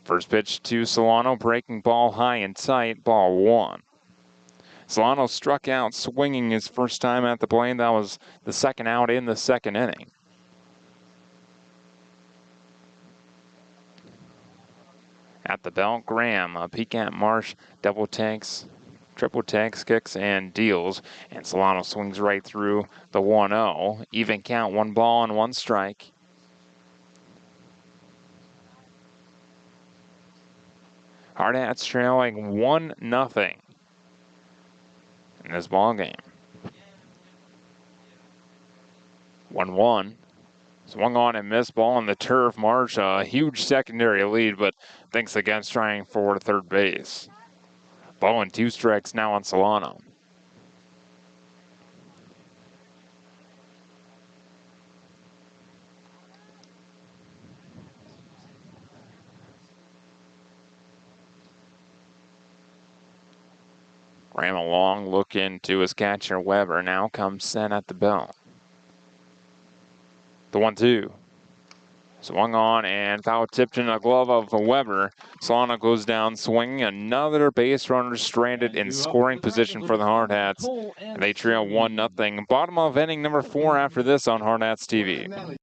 First pitch to Solano, breaking ball high and tight, ball 1. Solano struck out swinging his first time at the plate. That was the second out in the second inning. At the belt, Graham, Pecan Marsh, double tanks, triple tanks, kicks, and deals. And Solano swings right through the 1-0. Even count, 1 ball and 1 strike. Hardhats trailing 1-0 in this ball game. 1-1. Swung on and missed, ball on the turf. Marsh, a huge secondary lead, but thinks against trying for third base. Ball and 2 strikes now on Solano. Graham a long look into his catcher Weber. Now comes set at the belt. The 1-2. Swung on and foul tipped in a glove of Weber. Solano goes down swinging. Another base runner stranded in scoring position for the Hardhats. And they trail 1-0. Bottom of inning number 4 after this on Hardhats TV.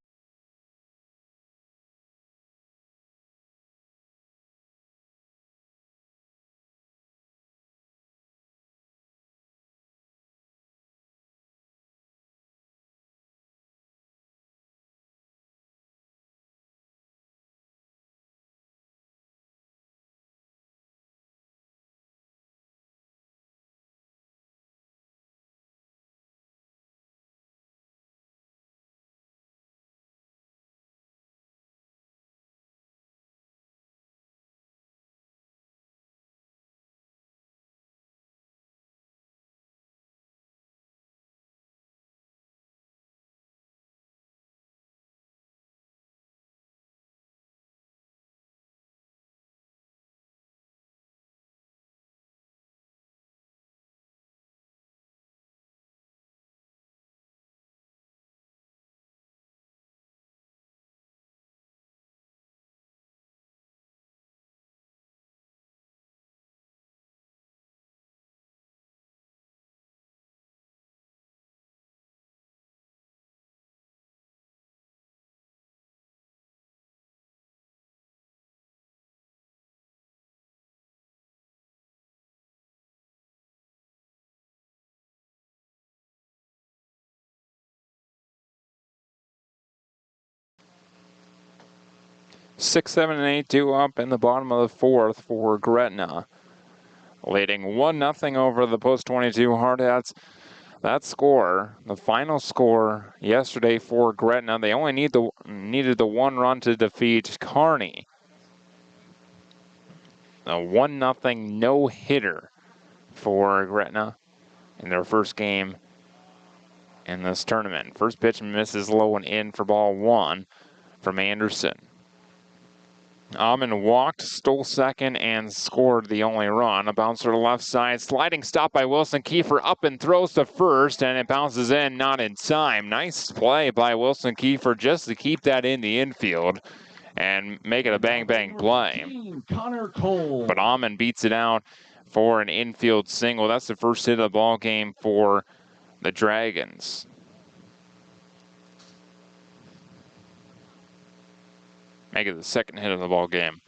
Six, 7, and 8 due up in the bottom of the 4th for Gretna. Leading 1-0 over the post 22 Hardhats. That score, the final score yesterday for Gretna, they only needed the 1 run to defeat Kearney. A 1-0 no-hitter for Gretna in their first game in this tournament. First pitch misses low and in for ball 1 from Anderson. Amon walked, stole second, and scored the only run. A bouncer to the left side. Sliding stop by Wilson Kiefer. Up and throws to first, and it bounces in, not in time. Nice play by Wilson Kiefer just to keep that in the infield and make it a bang-bang play. But Amon beats it out for an infield single. That's the first hit of the ball game for the Dragons. Make it the second hit of the ball game.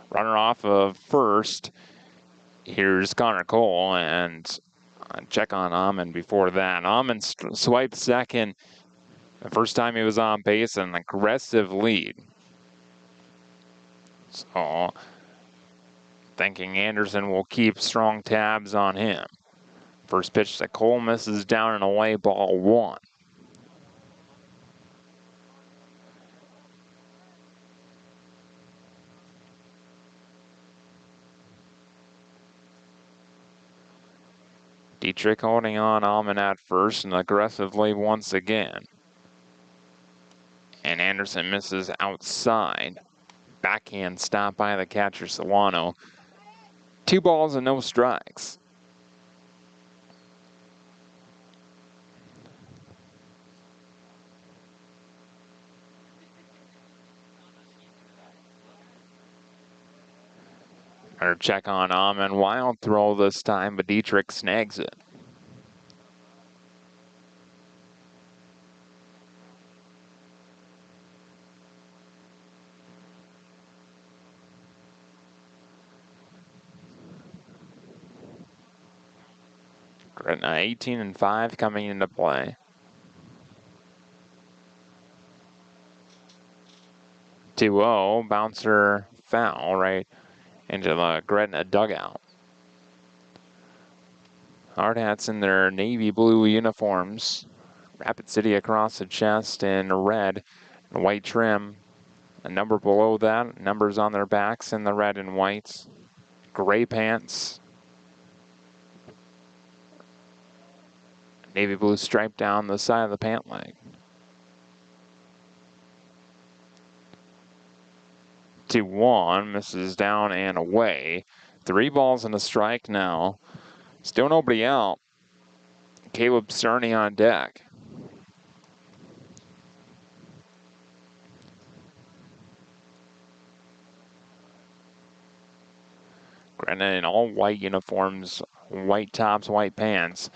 Runner off of first. Here's Connor Cole, and check on Amon before that. Amon swiped second the first time he was on base, an aggressive lead. So, thinking Anderson will keep strong tabs on him. First pitch to Cole misses down and away, ball 1. Dietrich holding on Amon at first and aggressively once again. And Anderson misses outside. Backhand stop by the catcher Solano. 2 balls and no strikes. Or check on and wild throw this time, but Dietrich snags it. Gretna 18-5 coming into play. (2-0) bouncer foul right into the Gretna dugout. Hardhats in their navy blue uniforms. Rapid City across the chest in red and white trim. A number below that, numbers on their backs in the red and whites. Gray pants. Navy blue stripe down the side of the pant leg. 2-1, misses down and away. 3 balls and a strike now. Still nobody out. Caleb Tourney on deck. Gretna in all white uniforms, white tops, white pants.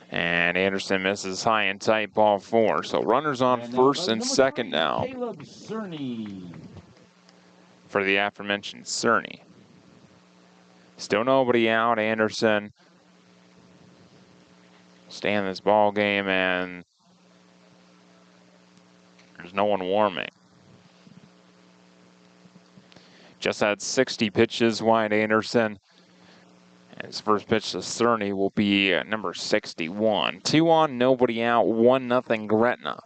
And Anderson misses high and tight, ball 4. So runners on first and second now. Caleb Tourney. For the aforementioned Tourney. Still nobody out. Anderson stay in this ball game, and there's no one warming. Just had 60 pitches wide, Anderson. His first pitch to Tourney will be number 61. 2 on, nobody out, 1-0 Gretna.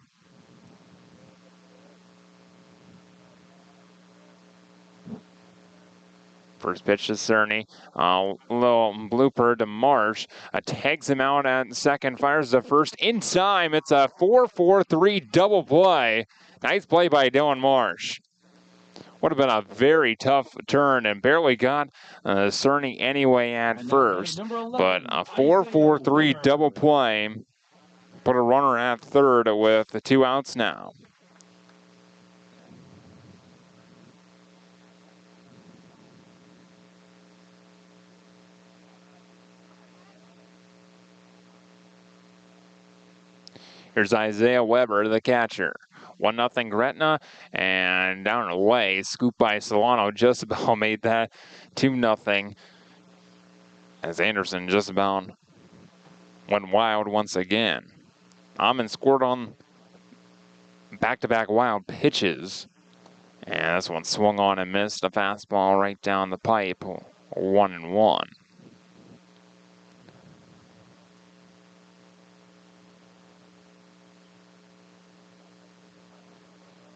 First pitch to Tourney. Little blooper to Marsh. Tags him out at second, fires to first in time. It's a 4-4-3 double play. Nice play by Dylan Marsh. Would have been a very tough turn and barely got Tourney anyway at first. But a 4-4-3 double play. Put a runner at third with the 2 outs now. Here's Isaiah Weber, the catcher. 1-0 Gretna, and down and away, scoop by Solano, just about made that 2-0. As Anderson just about went wild once again. Amon scored on back-to-back wild pitches. And this one swung on and missed a fastball right down the pipe, 1-1.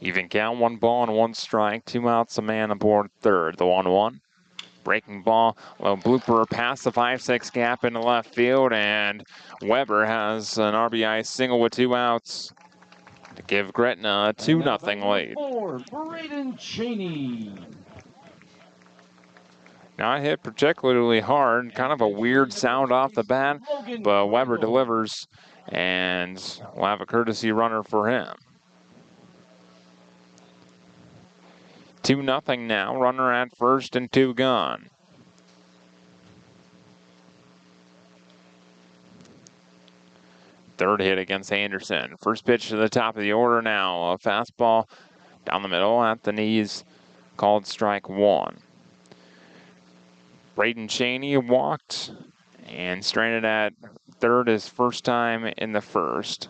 Even count, 1 ball and 1 strike, 2 outs, a man aboard third. The 1-1. Breaking ball, a blooper past the 5-6 gap into left field, and Weber has an RBI single with 2 outs to give Gretna a 2-0 lead. Braden Cheney. Not hit particularly hard, kind of a weird sound off the bat, but Weber delivers, and we'll have a courtesy runner for him. 2-0 now, runner at first and 2 gone. Third hit against Anderson. First pitch to the top of the order now. A fastball down the middle at the knees, called strike 1. Braden Cheney walked and stranded at third his first time in the first.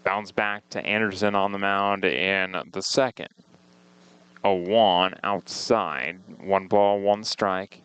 Bounce back to Anderson on the mound in the second. 0-1 outside. 1 ball, 1 strike.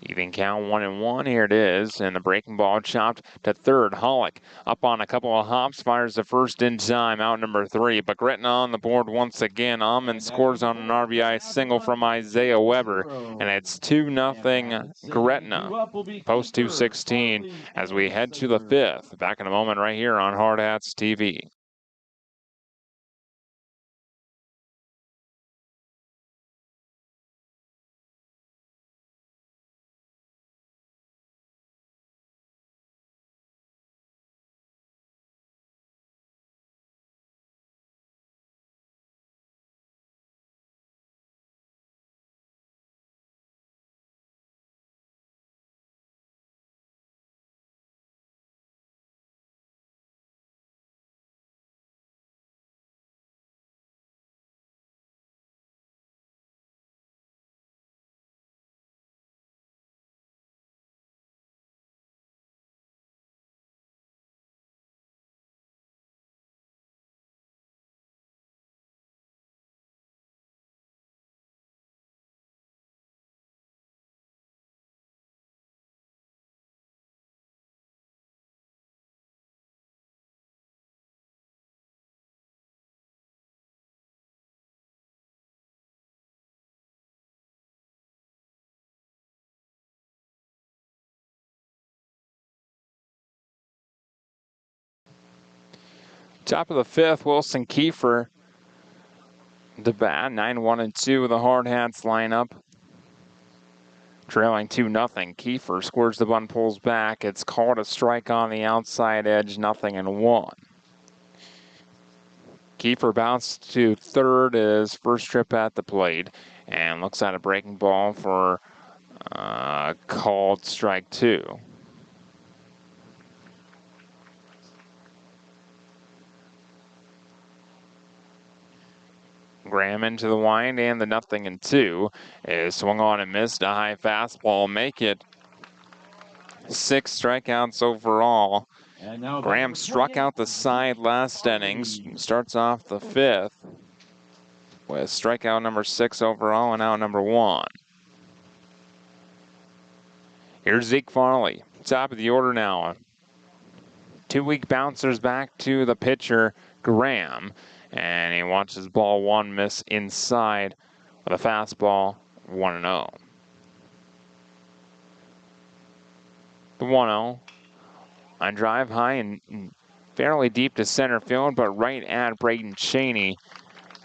Even count, 1-1. Here it is, and the breaking ball chopped to third. Hollick up on a couple of hops, fires the first in time, out number 3. But Gretna on the board once again. Amon scores on an RBI single from Isaiah Weber, and it's 2-0 Gretna. Post 216 as we head to the 5th. Back in a moment right here on Hardhats TV. Top of the fifth, Wilson Kiefer to bat. 9-1-2 the Hardhats lineup. Trailing 2-0. Kiefer scores the bunt, pulls back. It's called a strike on the outside edge, 0-1. Kiefer bounced to third his first trip at the plate and looks at a breaking ball for called strike 2. Graham into the wind, and the 0-2 is swung on and missed. A high fastball, make it 6 strikeouts overall. And now Graham struck out the side last innings, starts off the fifth with strikeout number 6 overall and out number 1. Here's Zeke Farley, top of the order now. 2 weak bouncers back to the pitcher, Graham, and he watches ball 1 miss inside with a fastball, 1-0. The 1-0 on drive high and fairly deep to center field, but right at Braden Cheney.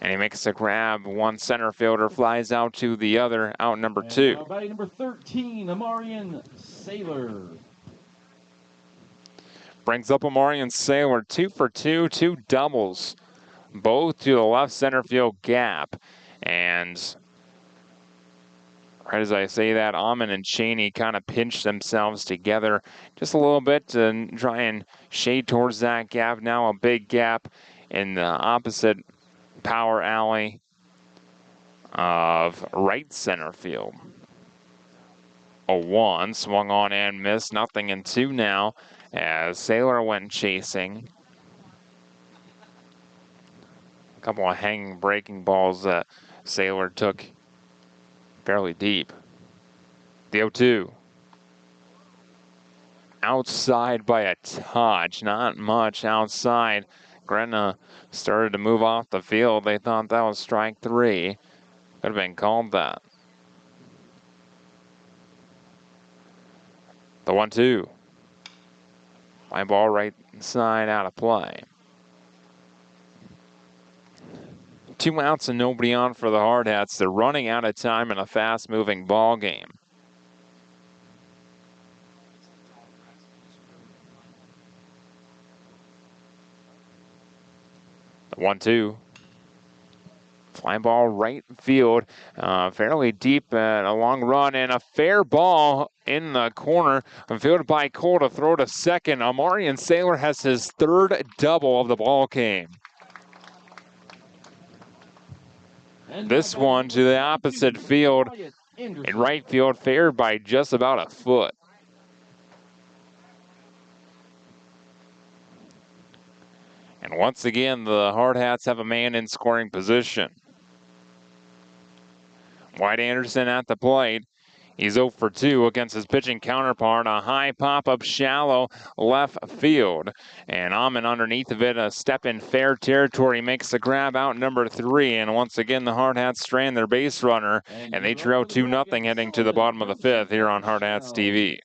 And he makes a grab. One center fielder flies out to the other, out number 2. Now batting number 13, Amarian Sailor. Brings up Amarian Sailor, 2 for 2, 2 doubles, both to the left center field gap. And right as I say that, Amon and Cheney kind of pinch themselves together just a little bit to try and shade towards that gap. Now a big gap in the opposite power alley of right center field. A 1 swung on and missed, 0-2 now as Sailor went chasing. A couple of hanging breaking balls that Sailor took fairly deep. The 0-2. Outside by a touch, not much outside. Gretna started to move off the field. They thought that was strike 3. Could have been called that. The 1-2. Fly ball right side, out of play. 2 outs and nobody on for the Hardhats. They're running out of time in a fast-moving ball game. The 1-2. Fly ball right field, fairly deep at a long run, and a fair ball in the corner, fielded by Cole to throw to second. Amarian Sailor has his 3rd double of the ball game. This one to the opposite field, in right field, favored by just about a foot. And once again, the Hardhats have a man in scoring position. White Anderson at the plate. He's 0 for 2 against his pitching counterpart. A high pop-up shallow left field. And Amon underneath of it, a step in fair territory, makes the grab, out number 3. And once again, the Hardhats strand their base runner, and they trail 2-0 heading to the bottom of the 5th here on Hardhats TV.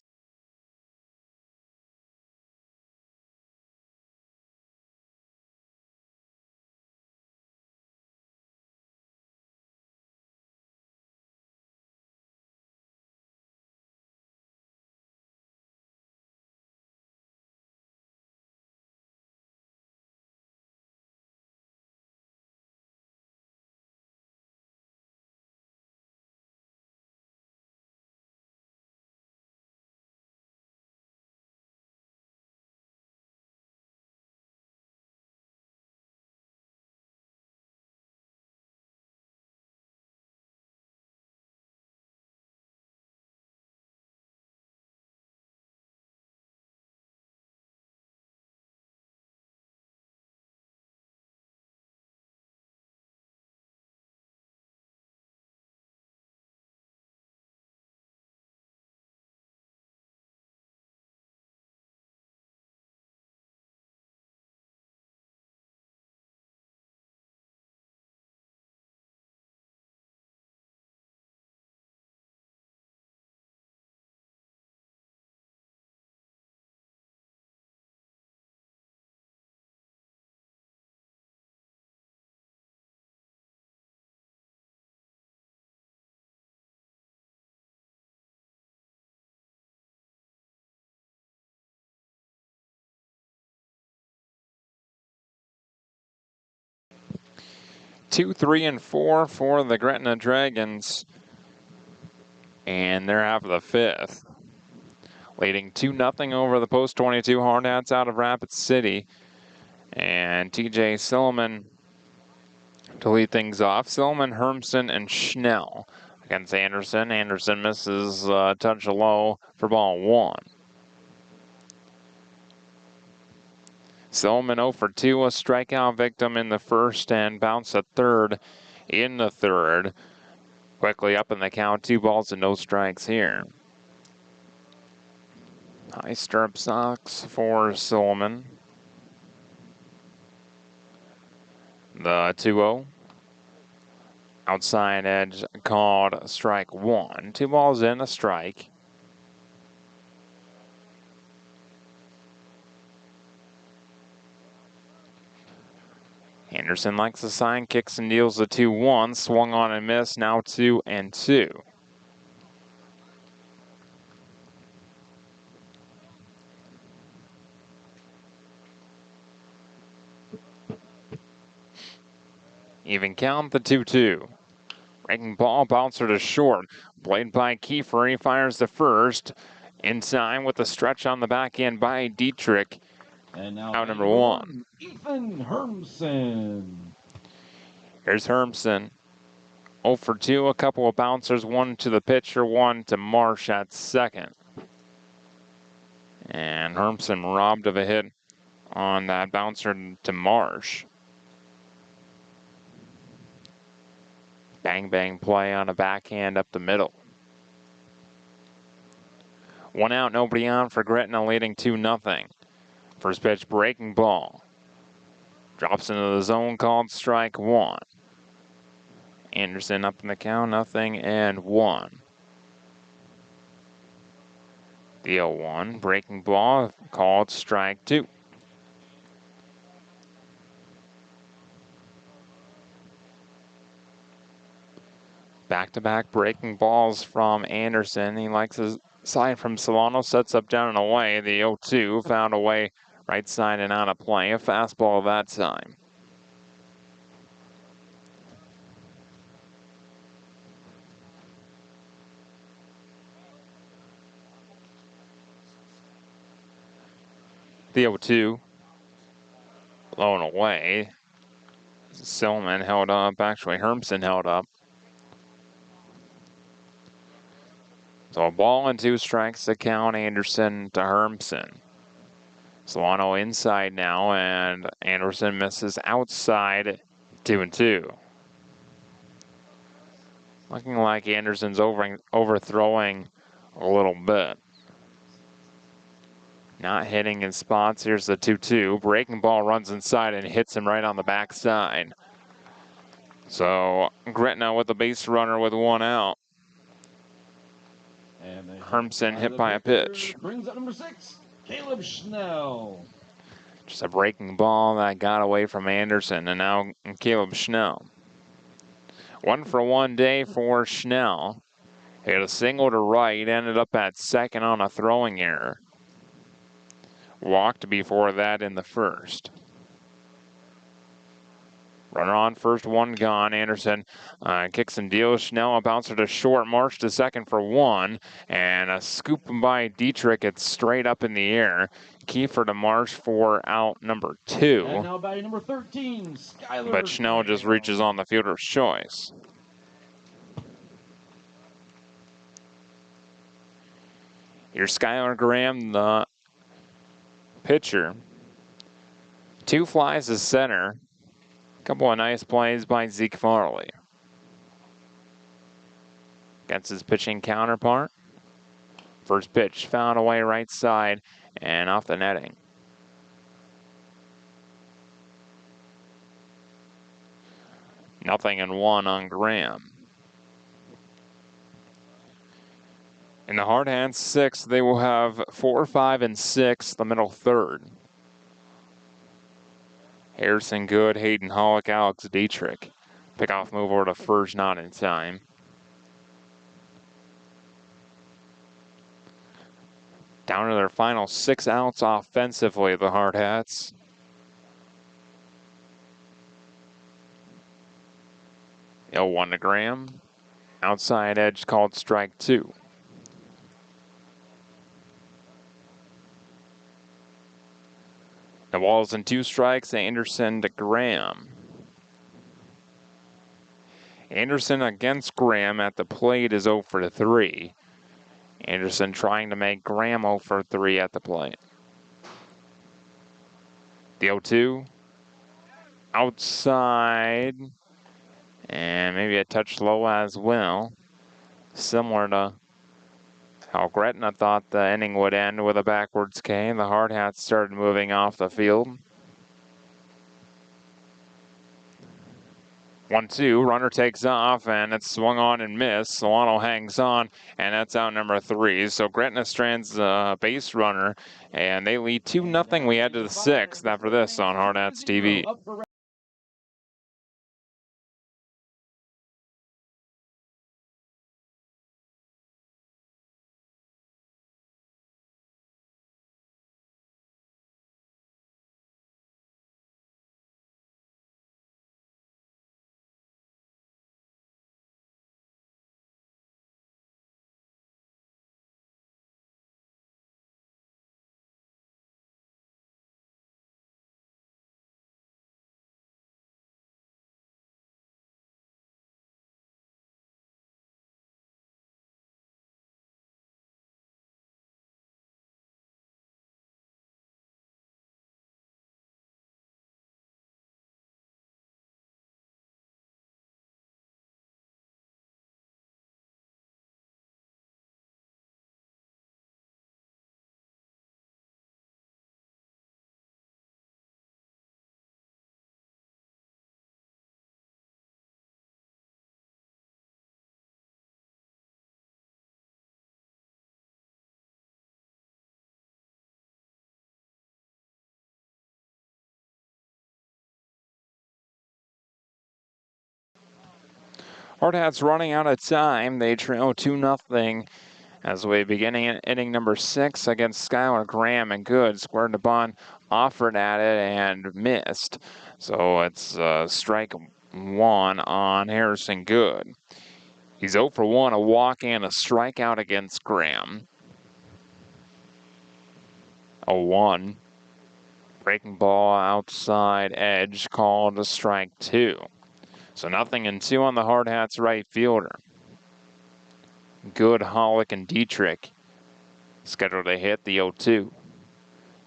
2, 3, and 4 for the Gretna Dragons. And they're after the 5th. Leading 2-0 over the post 22 Hardhats out of Rapid City. And TJ Silliman to lead things off. Silliman, Hermsen, and Schnell against Anderson. Anderson misses a touch low for ball 1. Silliman 0 for 2, a strikeout victim in the first and bounced a third in the third. Quickly up in the count, 2 balls and no strikes here. High stirrup socks for Silliman. The 2-0. Outside edge called strike 1. 2 balls in, a strike. Anderson likes the sign, kicks and deals the 2-1. Swung on and missed, now 2-2. Even count, the 2-2. Breaking ball, bouncer to short. Played by Kiefer, he fires the first. In time with a stretch on the back end by Dietrich. And now Out number 1. Ethan Hermsen. Here's Hermsen. 0 for 2, a couple of bouncers, 1 to the pitcher, 1 to Marsh at second. And Hermsen robbed of a hit on that bouncer to Marsh. Bang bang play on a backhand up the middle. 1 out, nobody on for Gretna, leading 2-0. First pitch, breaking ball. Drops into the zone, called strike 1. Anderson up in the count, 0-1. The 0-1, breaking ball, called strike 2. Back-to-back breaking balls from Anderson. He likes his side from Solano, sets up down and away. The 0-2 found a way right side and out of play. A fastball that time. The 0-2 low and away. Silliman held up, actually Hermsen held up. So a ball and 2 strikes to count. Anderson to Hermsen. Solano inside now, and Anderson misses outside. 2-2. Looking like Anderson's overthrowing a little bit. Not hitting in spots. Here's the 2-2. Breaking ball runs inside and hits him right on the backside. So Gretna with a base runner with 1 out. Hermsen hit by a pitch. Brings up number 6, Caleb Schnell. Just a breaking ball that got away from Anderson, and now Caleb Schnell. 1 for 1 day for Schnell. Hit a single to right, ended up at second on a throwing error. Walked before that in the first. Runner on first, 1 gone. Anderson kicks and deals. Schnell a bouncer to short. Marsh to second for 1. And a scoop by Dietrich. It's straight up in the air. Kiefer to Marsh for out number 2. And now batting number 13, Skyler. But Schnell just reaches on the fielder's choice. Here's Skylar Graham, the pitcher. 2 flies to center. Couple of nice plays by Zeke Farley. Gets his pitching counterpart. First pitch found away right side and off the netting. Nothing and 1 on Graham. In the Hardhats 6, they will have 4, 5, and 6, the middle third. Harrison Good, Hayden Hollick, Alex Dietrich. Pickoff move over to first, not in time. Down to their final 6 outs offensively, the Hardhats. 0-1 to Graham. Outside edge called strike 2. The ball's in 2 strikes. Anderson to Graham. Anderson against Graham at the plate is 0 for 3. Anderson trying to make Graham 0 for 3 at the plate. The 0-2. Outside. And maybe a touch low as well. Similar to how Gretna thought the inning would end with a backwards K. The Hardhats started moving off the field. 1-2, runner takes off, and it's swung on and missed. Solano hangs on, and that's out number 3. So Gretna strands a base runner, and they lead 2-0. We head to the 6th after this on Hardhats TV. Hardhats running out of time. They trail 2-0 as we begin inning number 6 against Skylar Graham, and Good squared the bunt, offered at it and missed. So it's strike 1 on Harrison Good. He's 0 for 1, a walk and a strikeout against Graham. 0-1. Breaking ball outside edge called a strike 2. So 0-2 on the Hardhats right fielder. Good, Hollick, and Dietrich scheduled to hit the 0-2.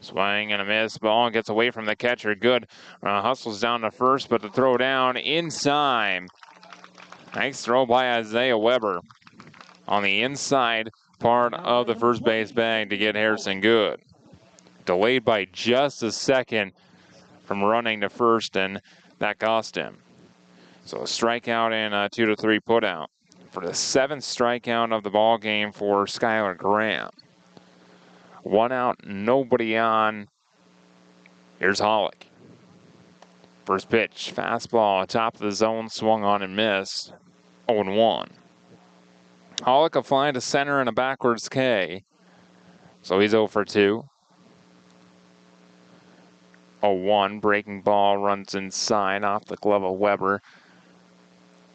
Swing and a miss. Ball gets away from the catcher. Good hustles down to first, but the throw down inside. Nice throw by Isaiah Weber on the inside part of the first base bag to get Harrison Good. Delayed by just a second from running to first, and that cost him. So a strikeout and a 2-3 putout for the 7th strikeout of the ball game for Skylar Graham. 1 out, nobody on. Here's Hollick. First pitch, fastball, top of the zone, swung on and missed. 0-1. Hollick a fly to center and a backwards K. So he's 0 for 2. 0-1, breaking ball runs inside off the glove of Weber.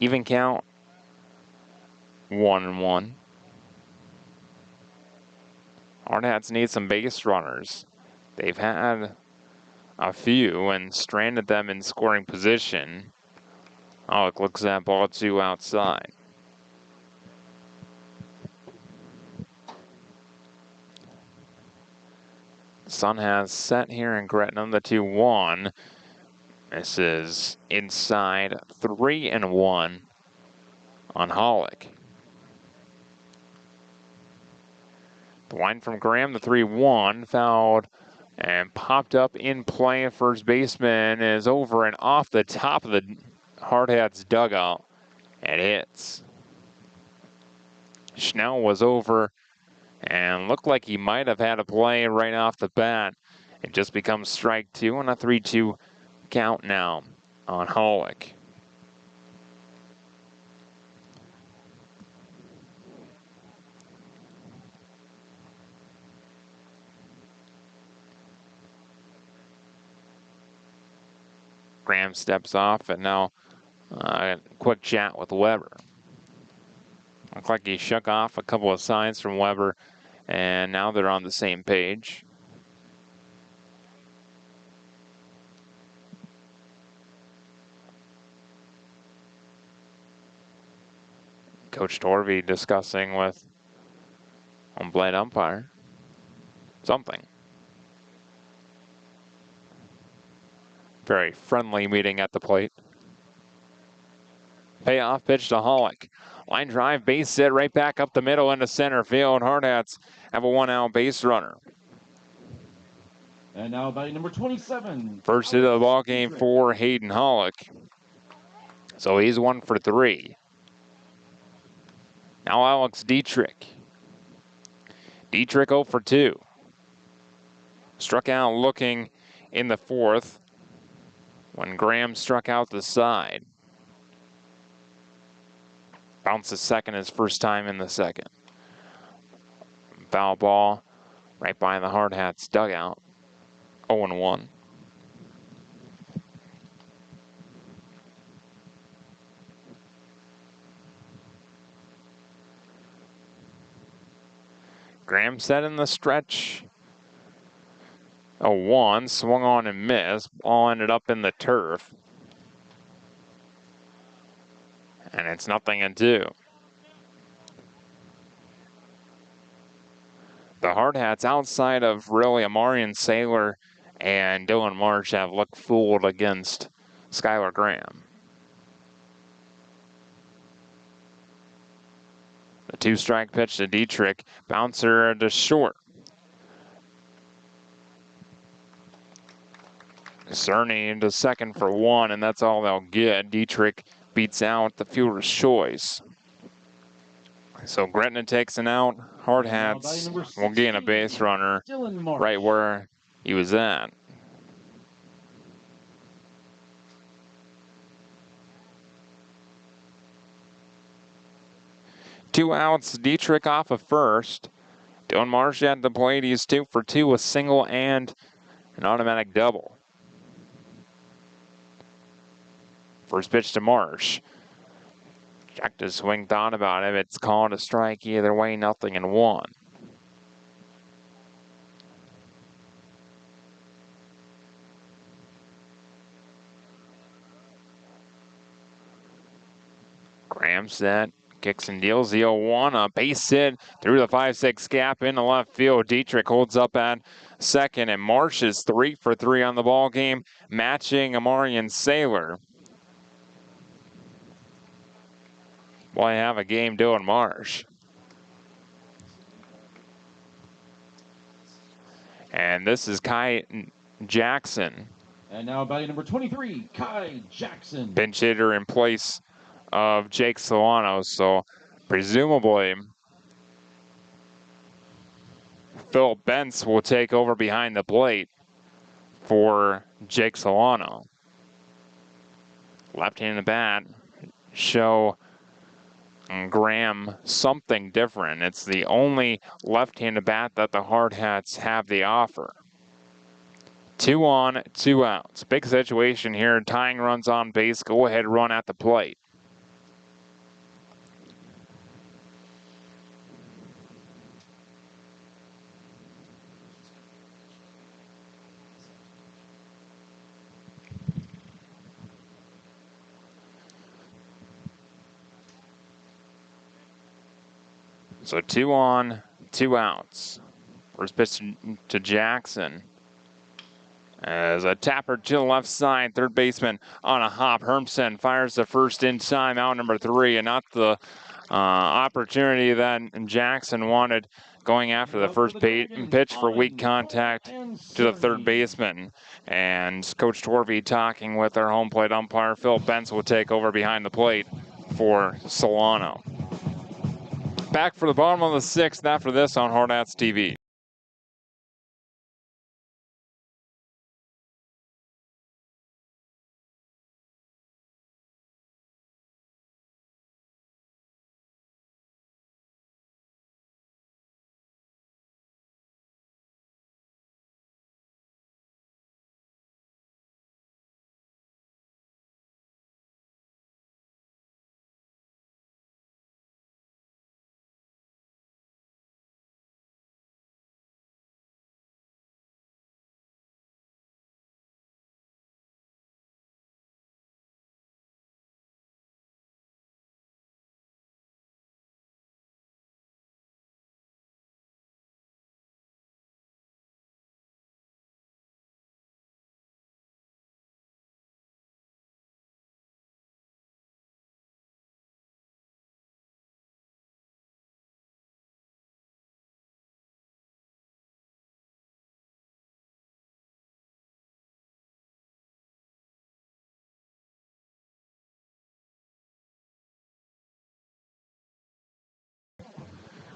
Even count, 1-1. Hardhats need some base runners. They've had a few and stranded them in scoring position. Hollick looks at ball 2 outside. Sun has set here in Gretna, the 2-1. This is inside, 3-1 on Hollick. The line from Graham, the 3-1, fouled and popped up in play. First baseman is over and off the top of the Hardhats dugout and hits. Schnell was over and looked like he might have had a play right off the bat. It just becomes strike 2 and a 3-2 count now on Hollick. Graham steps off, and now quick chat with Weber. Looked like he shook off a couple of signs from Weber, and now they're on the same page. Coach Torvey discussing with home plate umpire something. Very friendly meeting at the plate. Payoff pitch to Hollick. Line drive, base hit right back up the middle into center field. Hardhats have a 1-out base runner. And now batting number 27. First hit of the ball game for Hayden Hollick. So he's 1 for 3. Now Alex Dietrich. Dietrich 0 for 2. Struck out looking in the 4th when Graham struck out the side. Bounces second his first time in the 2nd. Foul ball right by the Hardhats dugout. 0-1. Graham set in the stretch. 0-1, swung on and missed. Ball ended up in the turf. And it's 0-2. The Hardhats, outside of really Amarian Saylor and Dylan Marsh, have looked fooled against Skylar Graham. The 2-strike pitch to Dietrich. Bouncer to short. Cerny into second for 1, and that's all they'll get. Dietrich beats out the fielder's choice. So Gretna takes an out. Hardhats will gain a base runner right where he was at. Two outs, Dietrich off of first. Dylan Marsh at the plate. He's 2 for 2, a single and an automatic double. First pitch to Marsh. Checked his swing, thought about it. It's called a strike either way, 0-1. Graham set, kicks and deals the 0-1. A base hit through the 5-6 gap into left field. Dietrich holds up at second, and Marsh is 3 for 3 on the ball game, matching Amarian Saylor. Boy, have a game doing Marsh. And this is Kai Jackson. And now batting number 23, Kai Jackson. Pinch hitter in place of Jake Solano. So presumably Phil Bentz will take over behind the plate for Jake Solano. Left-handed bat show Graham something different. It's the only left-handed bat that the Hardhats have the offer. 2 on, 2 outs. Big situation here. Tying runs on base. Go ahead run at the plate. So 2 on, 2 outs. First pitch to Jackson. As a tapper to the left side, third baseman on a hop. Hermsen fires the first in time, out number 3, and not the opportunity that Jackson wanted, going after the first pitch for weak contact to the third baseman. And Coach Torvey talking with our home plate umpire. Phil Bentz will take over behind the plate for Solano. Back for the bottom of the 6th after this on Hardhats TV.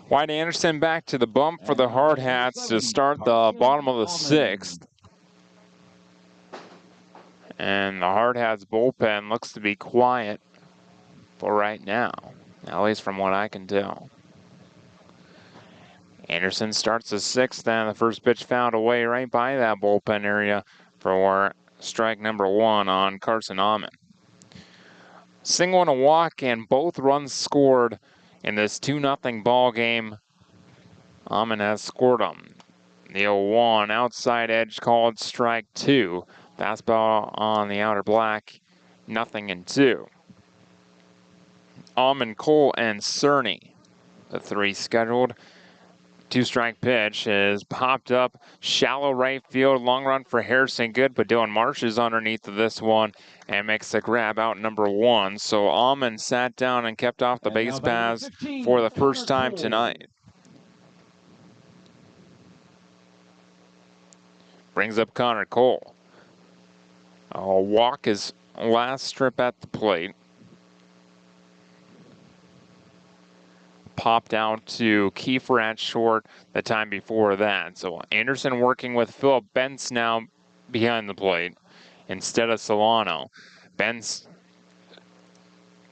White Anderson back to the bump for the Hardhats to start the bottom of the 6th. And the Hardhats bullpen looks to be quiet for right now, at least from what I can tell. Anderson starts the 6th, and the first pitch found away right by that bullpen area for strike number 1 on Carson Almond. Single and a walk, and both runs scored in this 2-0 ball game. Almond has scored them. The 0-1 outside edge called strike 2. Fastball on the outer black, 0-2. Almond, Cole, and Cerny, the 3 scheduled. 2-strike pitch is popped up, shallow right field, long run for Harrison, good, but Dylan Marsh is underneath of this one and makes the grab out number 1. So Almond sat down and kept off the base paths for the first time tonight. Brings up Connor Cole. A walk his last strip at the plate. Popped out to Kiefer at short the time before that. So Anderson working with Philip Bentz now behind the plate instead of Solano. Bentz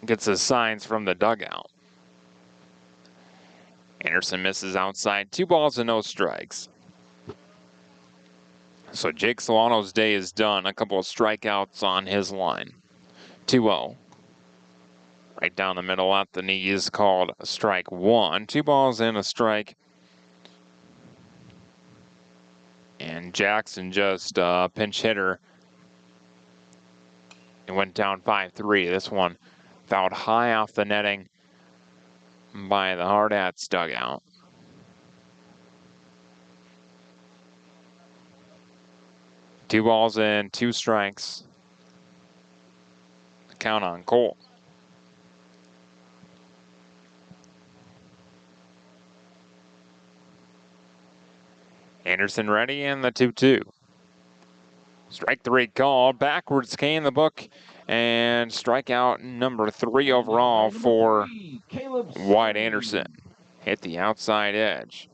gets his signs from the dugout. Anderson misses outside, 2 balls and no strikes. So Jake Solano's day is done. A couple of strikeouts on his line. 2-0. Right down the middle at the knees, called strike 1. 2 balls and a strike. And Jackson just pinch hitter. It went down 5-3. This one fouled high off the netting by the Hardhats dugout. Two balls and 2 strikes. Count on Cole. Anderson ready, and the 2-2. Strike 3 called. Backwards came the book, and strikeout number 3 overall for White Anderson. Hit the outside edge.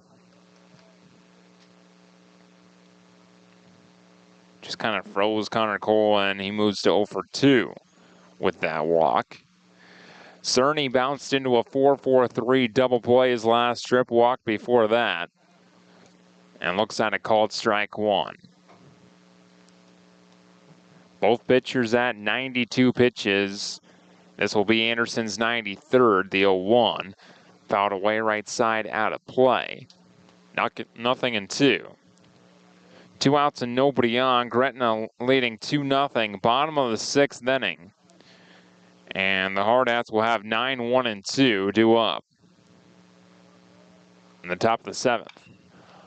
Just kind of froze Connor Cole, and he moves to 0 for 2 with that walk. Cerny bounced into a 4-4-3 double play his last trip, walk before that. And looks at a called strike 1. Both pitchers at 92 pitches. This will be Anderson's 93rd, the 0-1. Fouled away right side, out of play. Nothing in 2. 2 outs and nobody on. Gretna leading 2-0, bottom of the 6th inning. And the Hardhats will have 9-1-2 due up in the top of the 7th.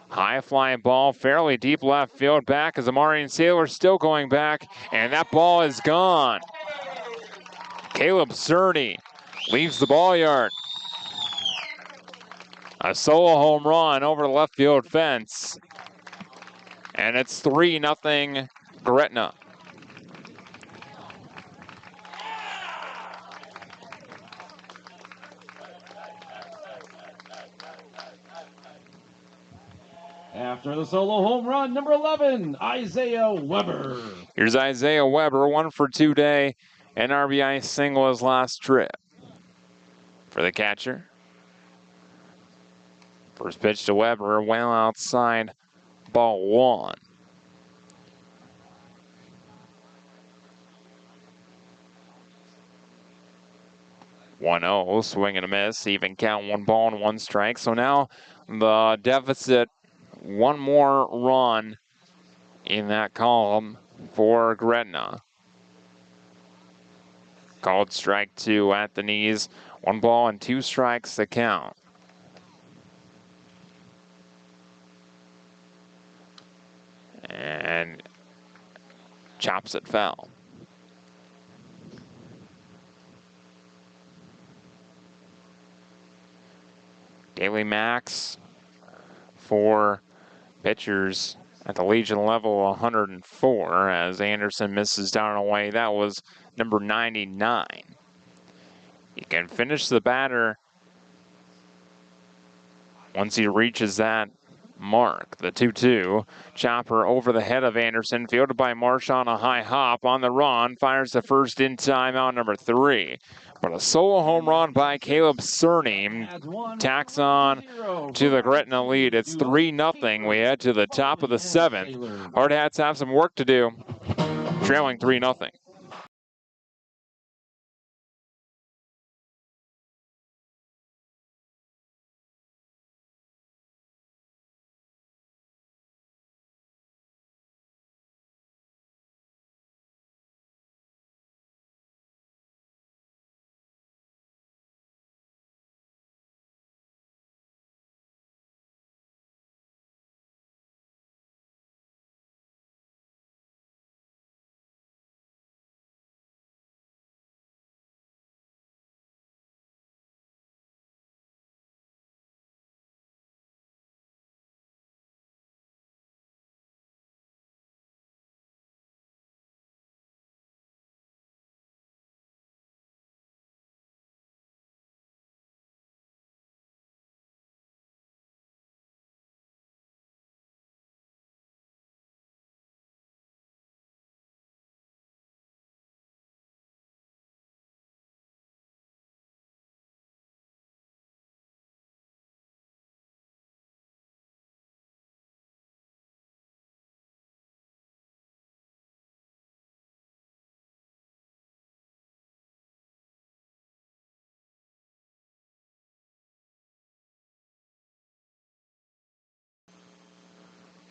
High flying ball, fairly deep left field, back as Amarian Saylor still going back, and that ball is gone. Caleb Cerny leaves the ball yard. A solo home run over the left field fence. And it's 3-0 Gretna. After the solo home run, number 11, Isaiah Weber. Here's Isaiah Weber, 1 for 2 day, an RBI single his last trip. For the catcher. First pitch to Weber, well outside, ball 1. 1-0, swing and a miss, even count, 1 ball and 1 strike. So now the deficit, 1 more run in that column for Gretna. Called strike 2 at the knees, 1 ball and 2 strikes to count. And chops it foul. Daily max for pitchers at the Legion level, 104, as Anderson misses down and away. That was number 99. You can finish the batter Once he reaches that mark, the 2-2. Chopper over the head of Anderson, fielded by Marsh on a high hop on the run, fires the first in time, out number 3. But a solo home run by Caleb Cerny tacks on to the Gretna lead. It's 3-0. We head to the top of the 7th. Hardhats have some work to do, trailing 3-0.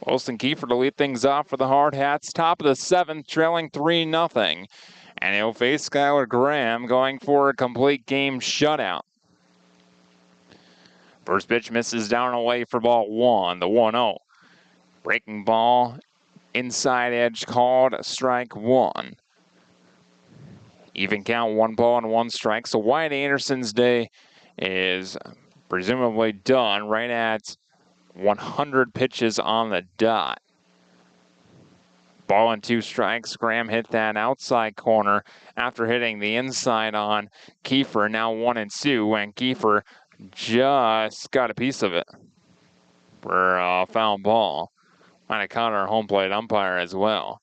Wilson Kiefer to lead things off for the Hardhats. Top of the 7th, trailing 3-0. And he'll face Skylar Graham, going for a complete game shutout. First pitch misses down and away for ball 1, the 1-0. Breaking ball, inside edge called, strike 1. Even count, 1 ball and 1 strike. So Wyatt Anderson's day is presumably done right at 100 pitches on the dot. Ball and 2 strikes. Graham hit that outside corner after hitting the inside on Kiefer. Now 1-2, and Kiefer just got a piece of it for a foul ball. Might have caught our home plate umpire as well.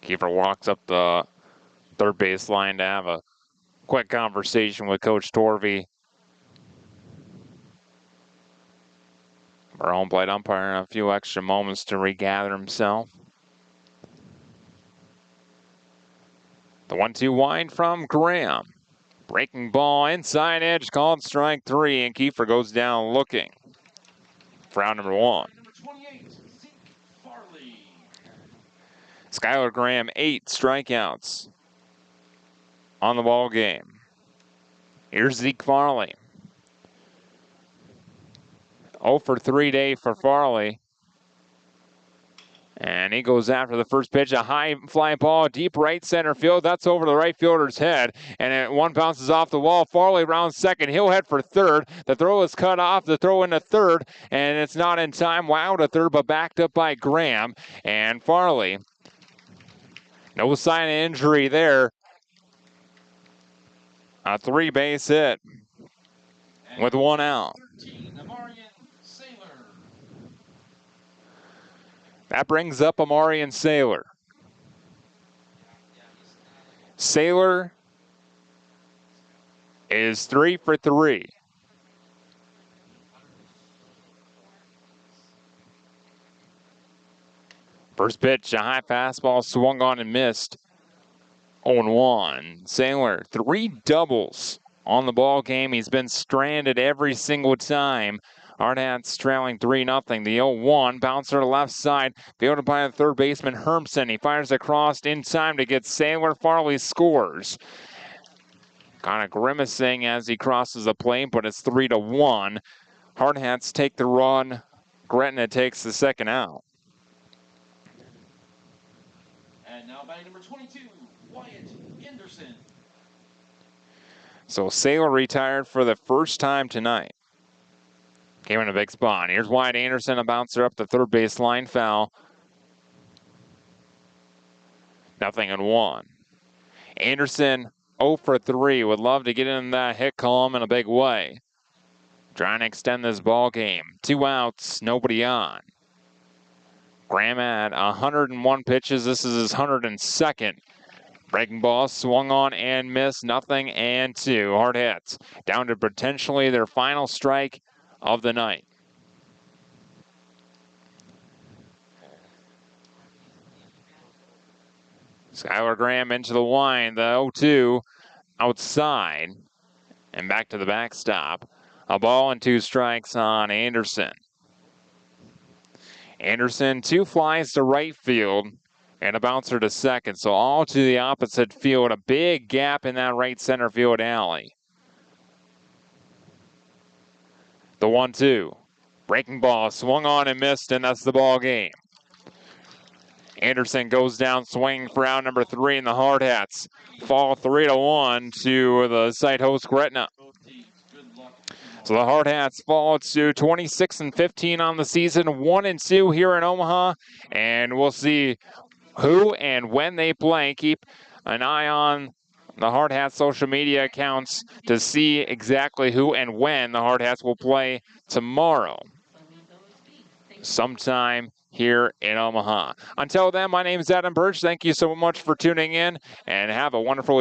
Kiefer walks up the third base line to have a quick conversation with Coach Torvey. Our home plate umpire a few extra moments to regather himself. The 1-2 wind from Graham. Breaking ball, inside edge, called strike 3, and Kiefer goes down looking for out number 1. Skylar Graham, 8 strikeouts on the ball game. Here's Zeke Farley. 0 for 3 day for Farley. And he goes after the first pitch, a high fly ball, deep right center field. That's over the right fielder's head. And one bounces off the wall. Farley rounds second. He'll head for third. The throw is cut off. The throw into third. And it's not in time. Wow to third, but backed up by Graham. And Farley, no sign of injury there. A 3-base hit with 1 out. That brings up Amarian Saylor. Saylor is 3 for 3. First pitch, a high fastball swung on and missed. 0-1. Saylor, 3 doubles on the ball game. He's been stranded every single time. Hardhats trailing 3-0. The 0-1 bouncer to left side, fielded by the third baseman Hermsen. He fires across in time to get Saylor. Farley scores. Kind of grimacing as he crosses the plate, but it's 3-1. Hardhats take the run. Gretna takes the second out. And now batting number 22, Wyatt Anderson. So Saylor retired for the first time tonight. Came in a big spot. Here's Wyatt Anderson, a bouncer up the third base line, foul. 0-1. Anderson 0 for 3. Would love to get in that hit column in a big way. Trying to extend this ball game. 2 outs, nobody on. Graham at 101 pitches. This is his 102nd. Breaking ball swung on and missed. 0-2. Hardhats down to potentially their final strike of the night. Skylar Graham into the wind. The 0-2 outside and back to the backstop. A ball and 2 strikes on Anderson. Anderson, 2 flies to right field and a bouncer to second. So all to the opposite field. A big gap in that right center field alley. The 1-2. Breaking ball swung on and missed, and that's the ball game. Anderson goes down swinging for out number 3, and the Hardhats fall 3-1 to the site host Gretna. So the Hardhats fall to 26-15 on the season, 1-2 here in Omaha, and we'll see who and when they play. Keep an eye on the Hardhats social media accounts to see exactly who and when the Hardhats will play tomorrow, sometime here in Omaha. Until then, my name is Adam Birch. Thank you so much for tuning in, and have a wonderful